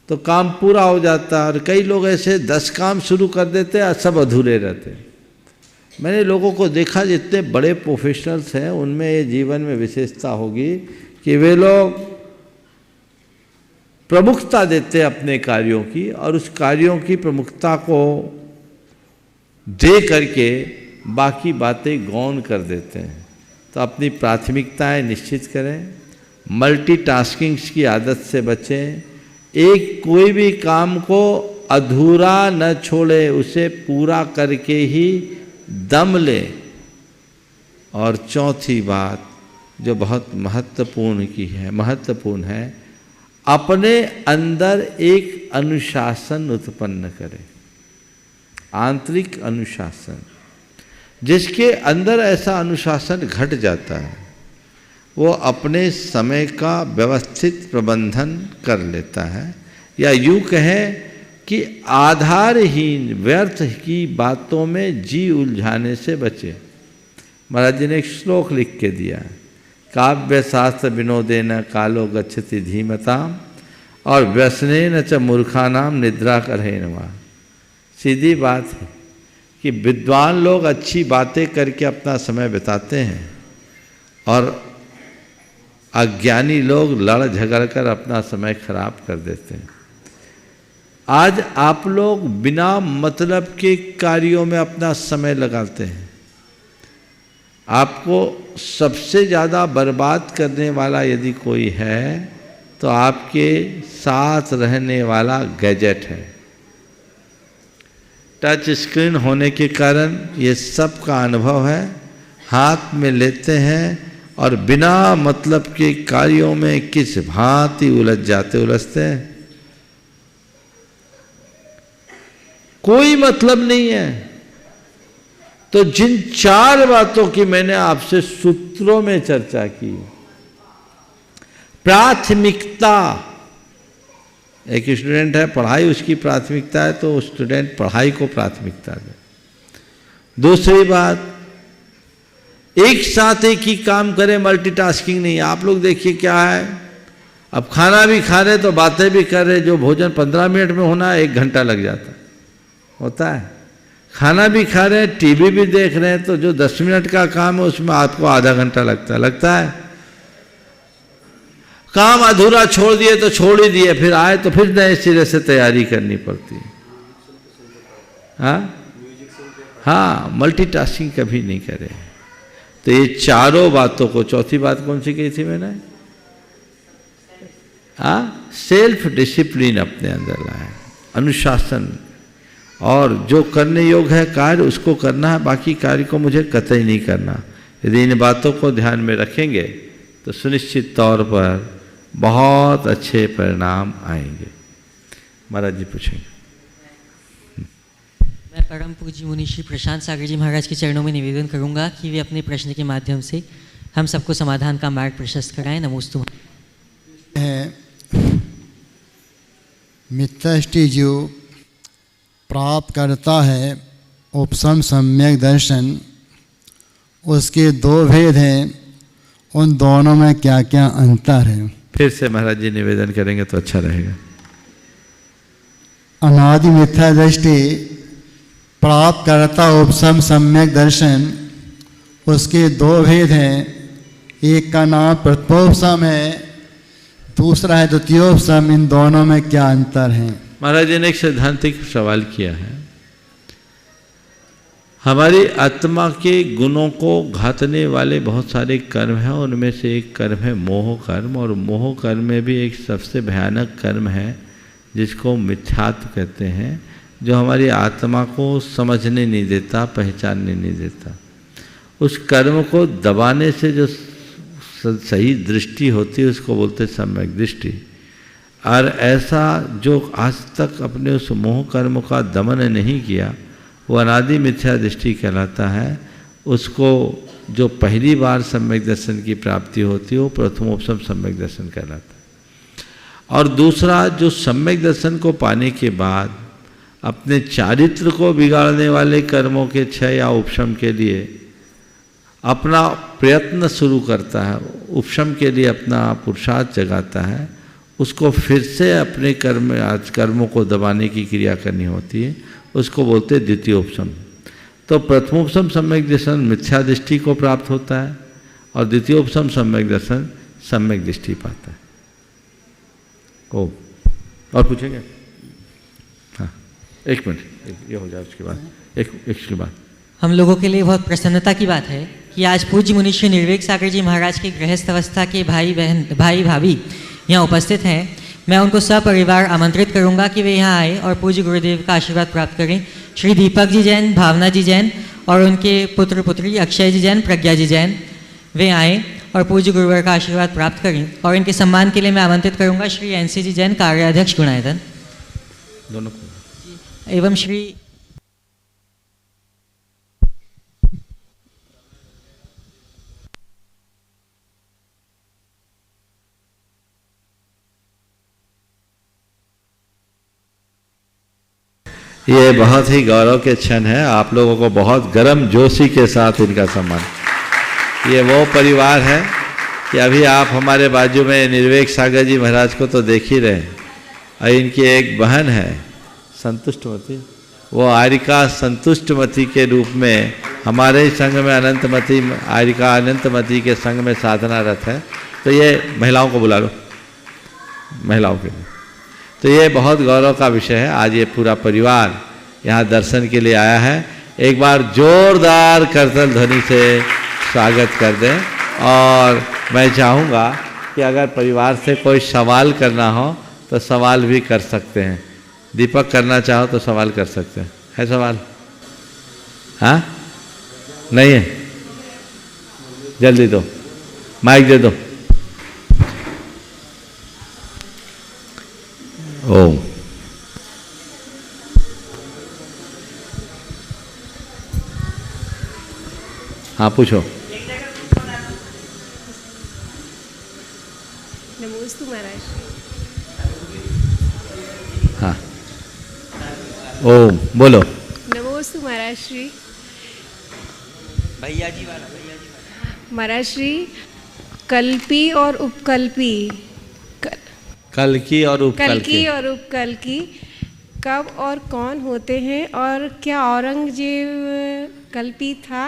Speaker 3: तो काम पूरा हो जाता। और कई लोग ऐसे 10 काम शुरू कर देते और सब अधूरे रहते। मैंने लोगों को देखा जितने बड़े प्रोफेशनल्स हैं उनमें ये जीवन में विशेषता होगी कि वे लोग प्रमुखता देते अपने कार्यों की, और उस कार्यों की प्रमुखता को दे करके बाकी बातें गौण कर देते हैं। तो अपनी प्राथमिकताएं निश्चित करें, मल्टीटास्किंग की आदत से बचें, एक कोई भी काम को अधूरा न छोड़े, उसे पूरा करके ही दम ले। और चौथी बात जो बहुत महत्वपूर्ण है, अपने अंदर एक अनुशासन उत्पन्न करें, आंतरिक अनुशासन। जिसके अंदर ऐसा अनुशासन घट जाता है वो अपने समय का व्यवस्थित प्रबंधन कर लेता है, या यूँ कहें कि आधारहीन व्यर्थ की बातों में जी उलझाने से बचे। महाराज जी ने एक श्लोक लिख के दिया, काव्य शास्त्र विनोदेन कालो गच्छति धीमताम और व्यसनेन च मूर्खानाम निद्रा करेन वा। सीधी बात है कि विद्वान लोग अच्छी बातें करके अपना समय बिताते हैं और अज्ञानी लोग लड़ झगड़ कर अपना समय खराब कर देते हैं। आज आप लोग बिना मतलब के कार्यों में अपना समय लगाते हैं। आपको सबसे ज़्यादा बर्बाद करने वाला यदि कोई है तो आपके साथ रहने वाला गैजेट है। टच स्क्रीन होने के कारण ये सब का अनुभव है, हाथ में लेते हैं और बिना मतलब के कार्यों में किस भांति उलझते हैं। कोई मतलब नहीं है। तो जिन 4 बातों की मैंने आपसे सूत्रों में चर्चा की, प्राथमिकता, एक स्टूडेंट है, पढ़ाई उसकी प्राथमिकता है तो स्टूडेंट पढ़ाई को प्राथमिकता दे। दूसरी बात, एक साथ एक ही काम करें, मल्टीटास्किंग नहीं। आप लोग देखिए क्या है, अब खाना भी खा रहे तो बातें भी कर रहे। जो भोजन 15 मिनट में होना 1 घंटा लग जाता होता है। खाना भी खा रहे हैं, टीवी भी देख रहे हैं, तो जो 10 मिनट का काम है उसमें आपको आधा घंटा लगता है। काम अधूरा छोड़ दिए तो छोड़ ही दिए, फिर आए तो फिर नए सिरे से तैयारी करनी पड़ती है। हाँ, मल्टीटास्किंग कभी नहीं करें। तो ये 4 बातों को, चौथी बात कौन सी कही थी मैंने? सेल्फ डिसिप्लिन अपने अंदर लाए, अनुशासन, और जो करने योग्य है कार्य उसको करना है, बाकी कार्य को मुझे कतई नहीं करना। यदि इन बातों को ध्यान में रखेंगे तो सुनिश्चित तौर पर बहुत अच्छे परिणाम आएंगे। महाराज जी पूछेंगे।
Speaker 1: मैं परम पूज्य मुनि श्री प्रशांत सागर जी महाराज के चरणों में निवेदन करूंगा कि वे अपने प्रश्न के माध्यम से हम सबको समाधान का मार्ग प्रशस्त कराएं। नमोस्तु।
Speaker 12: मिथ्याष्टि जो प्राप्त करता है उपशम सम्यक दर्शन, उसके दो भेद हैं, उन दोनों में क्या क्या अंतर है?
Speaker 3: फिर से महाराज जी निवेदन करेंगे तो अच्छा रहेगा।
Speaker 12: अनादि मिथ्या दृष्टि प्राप्त करता उपशम सम्यक दर्शन, उसके दो भेद हैं, एक का नाम प्रथमोपशम है, दूसरा है द्वितीयोपशम। इन दोनों में क्या अंतर है?
Speaker 3: महाराज जी ने एक सैद्धांतिक सवाल किया है। हमारी आत्मा के गुणों को घातने वाले बहुत सारे कर्म हैं, उनमें से एक कर्म है मोह कर्म, और मोह कर्म में भी एक सबसे भयानक कर्म है जिसको मिथ्यात्व कहते हैं, जो हमारी आत्मा को समझने नहीं देता, पहचानने नहीं देता। उस कर्म को दबाने से जो सही दृष्टि होती है उसको बोलते सम्यक दृष्टि। और ऐसा जो आज तक अपने उस मोह कर्म का दमन नहीं किया वो अनादि मिथ्या दृष्टि कहलाता है। उसको जो पहली बार सम्यक दर्शन की प्राप्ति होती है वो प्रथमोपशम सम्यक दर्शन कहलाता है। और दूसरा जो सम्यक दर्शन को पाने के बाद अपने चारित्र को बिगाड़ने वाले कर्मों के क्षय या उपशम के लिए अपना प्रयत्न शुरू करता है, उपशम के लिए अपना पुरुषार्थ जगाता है, उसको फिर से अपने कर्मों को दबाने की क्रिया करनी होती है, उसको बोलते हैं द्वितीयोपशम। तो प्रथमोपशम सम्यक दर्शन मिथ्या दृष्टि को प्राप्त होता है और द्वितीयोपशम सम्यक दर्शन सम्यक दृष्टि पाता है। ओ और पूछेंगे? हाँ, एक मिनट, ये हो जाए उसके बाद एक के बाद।
Speaker 1: हम लोगों के लिए बहुत प्रसन्नता की बात है कि आज पूज्य मुनि श्री निर्वेक सागर जी महाराज के गृहस्थ अवस्था के भाई भाभी यहाँ उपस्थित हैं। मैं उनको सपरिवार आमंत्रित करूंगा कि वे यहाँ आए और पूज्य गुरुदेव का आशीर्वाद प्राप्त करें। श्री दीपक जी जैन, भावना जी जैन और उनके पुत्र पुत्री अक्षय जी जैन, प्रज्ञा जी जैन, वे आए और पूज्य गुरुवर का आशीर्वाद प्राप्त करें। और इनके सम्मान के लिए मैं आमंत्रित करूंगा श्री एनसी जी जैन, कार्याध्यक्ष गुणायतन,
Speaker 3: दोनों
Speaker 1: एवं श्री
Speaker 3: ये बहुत ही गौरव के क्षण है। आप लोगों को बहुत गर्म जोशी के साथ इनका सम्मान। ये वो परिवार है कि अभी आप हमारे बाजू में निर्वेक सागर जी महाराज को तो देख ही रहे हैं, और इनकी एक बहन है संतुष्टमती, वो आरिका संतुष्टमती के रूप में हमारे संघ में अनंतमती, आरिका अनंतमती के संघ में साधनारत है। तो ये महिलाओं को बुला लो, महिलाओं के लिए। तो ये बहुत गौरव का विषय है। आज ये पूरा परिवार यहाँ दर्शन के लिए आया है। एक बार जोरदार करतल ध्वनि से स्वागत कर दें। और मैं चाहूँगा कि अगर परिवार से कोई सवाल करना हो तो सवाल भी कर सकते हैं। दीपक करना चाहो तो सवाल कर सकते हैं। है सवाल? हाँ, नहीं है? जल्दी दो, माइक दे दो। ओम। हाँ पूछो।
Speaker 13: नमोस्तु महाराज।
Speaker 3: हाँ ओम बोलो।
Speaker 13: नमोस्तु महाराज श्री।
Speaker 1: भैया जी वाला
Speaker 13: महाराज श्री, कल्पी और उपकल्पी,
Speaker 3: कल्की और उपकल्की,
Speaker 13: कल्की और उपकल्की कब और कौन होते हैं, और क्या औरंगजेब कल्पी था?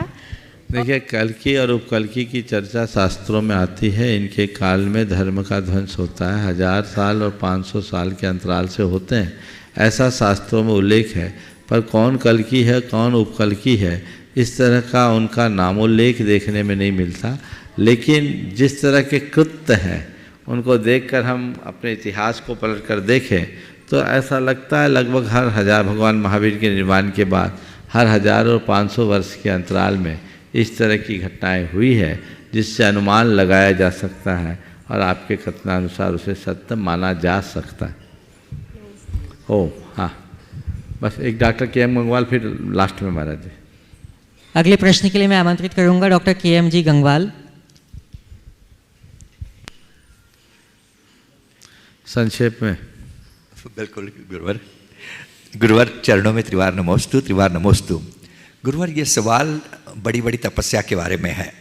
Speaker 3: देखिए, कल्की और उपकल्की की चर्चा शास्त्रों में आती है। इनके काल में धर्म का ध्वंस होता है, 1000 साल और 500 साल के अंतराल से होते हैं, ऐसा शास्त्रों में उल्लेख है। पर कौन कल्की है, कौन उपकल्की है, इस तरह का उनका नामोल्लेख देखने में नहीं मिलता। लेकिन जिस तरह के कृत्य हैं उनको देखकर हम अपने इतिहास को पलट कर देखें तो ऐसा लगता है लगभग हर 1000, भगवान महावीर के निर्वाण के बाद हर 1000 और 500 वर्ष के अंतराल में इस तरह की घटनाएं हुई है जिससे अनुमान लगाया जा सकता है और आपके कथनानुसार उसे सत्य माना जा सकता है। ओ हाँ, बस एक डॉक्टर के.एम. गंगवाल, फिर लास्ट में महाराज जी।
Speaker 1: अगले प्रश्न के लिए मैं आमंत्रित करूंगा डॉक्टर के.एम. जी गंगवाल।
Speaker 3: संक्षेप में।
Speaker 14: बिल्कुल गुरुवर चरणों में त्रिवार नमोस्तु। गुरुवर ये सवाल बड़ी बड़ी तपस्या के बारे में है।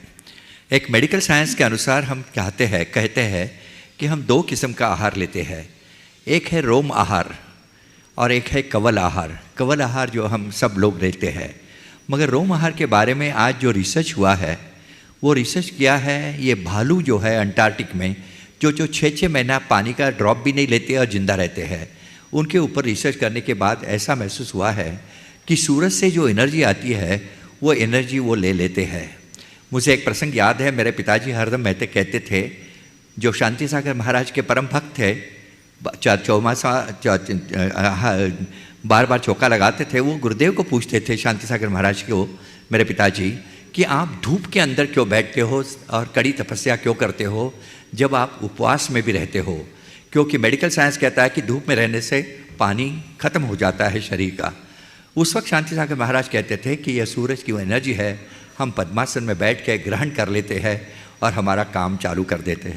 Speaker 14: एक मेडिकल साइंस के अनुसार हम कहते हैं कि हम 2 किस्म का आहार लेते हैं। एक है रोम आहार और एक है कवल आहार। कवल आहार जो हम सब लोग लेते हैं, मगर रोम आहार के बारे में आज जो रिसर्च हुआ है, वो रिसर्च किया है ये भालू जो है अंटार्कटिक में जो 6-6 महीना पानी का ड्रॉप भी नहीं लेते और ज़िंदा रहते हैं, उनके ऊपर रिसर्च करने के बाद ऐसा महसूस हुआ है कि सूरज से जो एनर्जी आती है वो एनर्जी वो ले लेते हैं। मुझे एक प्रसंग याद है, मेरे पिताजी हरदम मेहते कहते थे, जो शांति सागर महाराज के परम भक्त थे, बार बार चौका लगाते थे, वो गुरुदेव को पूछते थे शांति सागर महाराज को, मेरे पिताजी, कि आप धूप के अंदर क्यों बैठते हो और कड़ी तपस्या क्यों करते हो जब आप उपवास में भी रहते हो? क्योंकि मेडिकल साइंस कहता है कि धूप में रहने से पानी खत्म हो जाता है शरीर का। उस वक्त शांति सागर महाराज कहते थे कि यह सूरज की वो एनर्जी है, हम पद्मासन में बैठ के ग्रहण कर लेते हैं और हमारा काम चालू कर देते हैं।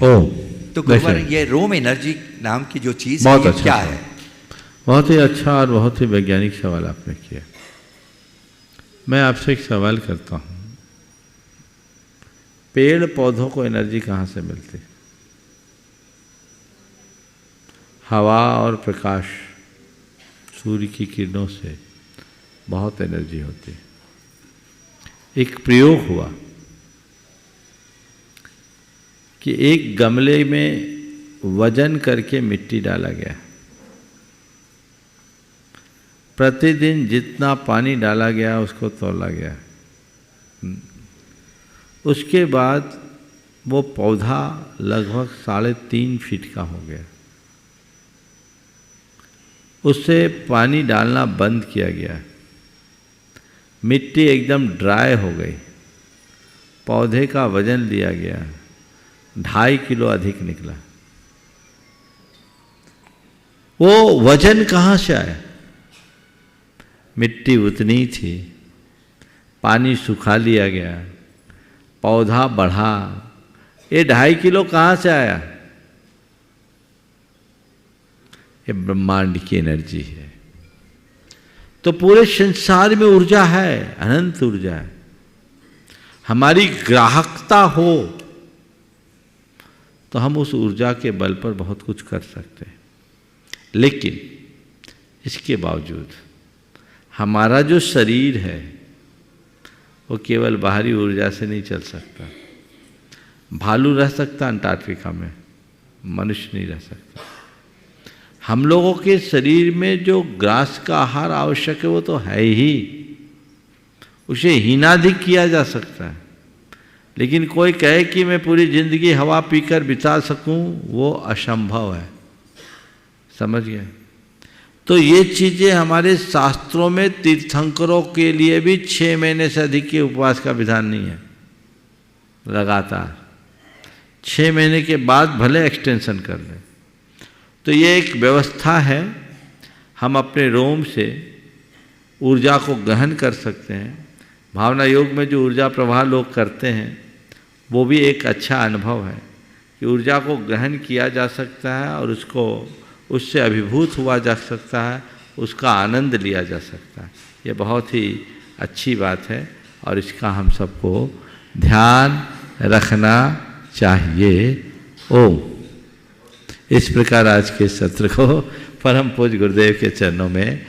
Speaker 14: तो गुरुवर ये रोम एनर्जी नाम की जो चीज़ है अच्छा क्या है?
Speaker 3: बहुत ही अच्छा और बहुत ही वैज्ञानिक सवाल आपने किया। मैं आपसे एक सवाल करता हूँ, पेड़ पौधों को एनर्जी कहाँ से मिलती? हवा और प्रकाश, सूर्य की किरणों से बहुत एनर्जी होती है। एक प्रयोग हुआ कि एक गमले में वजन करके मिट्टी डाला गया, प्रतिदिन जितना पानी डाला गया उसको तौला गया, उसके बाद वो पौधा लगभग 3.5 फीट का हो गया। उससे पानी डालना बंद किया गया, मिट्टी एकदम ड्राई हो गई, पौधे का वजन लिया गया, 2.5 किलो अधिक निकला। वो वजन कहाँ से आया? मिट्टी उतनी थी, पानी सुखा लिया गया, पौधा बढ़ा, ये 2.5 किलो कहाँ से आया? ये ब्रह्मांड की एनर्जी है। तो पूरे संसार में ऊर्जा है, अनंत ऊर्जा है। हमारी ग्राहकता हो तो हम उस ऊर्जा के बल पर बहुत कुछ कर सकते हैं, लेकिन इसके बावजूद हमारा जो शरीर है वो केवल बाहरी ऊर्जा से नहीं चल सकता। भालू रह सकता अंटार्कटिका में, मनुष्य नहीं रह सकता। हम लोगों के शरीर में जो ग्रास का आहार आवश्यक है वो तो है ही, उसे हीनाधिक किया जा सकता है, लेकिन कोई कहे कि मैं पूरी जिंदगी हवा पीकर बिता सकूं, वो असंभव है। समझ गए? तो ये चीज़ें हमारे शास्त्रों में तीर्थंकरों के लिए भी 6 महीने से अधिक के उपवास का विधान नहीं है। लगातार 6 महीने के बाद भले एक्सटेंशन कर लें। तो ये एक व्यवस्था है, हम अपने रोम से ऊर्जा को गहन कर सकते हैं। भावना योग में जो ऊर्जा प्रवाह लोग करते हैं वो भी एक अच्छा अनुभव है कि ऊर्जा को ग्रहण किया जा सकता है और उससे अभिभूत हुआ जा सकता है, उसका आनंद लिया जा सकता है। ये बहुत ही अच्छी बात है और इसका हम सबको ध्यान रखना चाहिए। ओम। इस प्रकार आज के सत्र को परम पूज्य गुरुदेव के चरणों में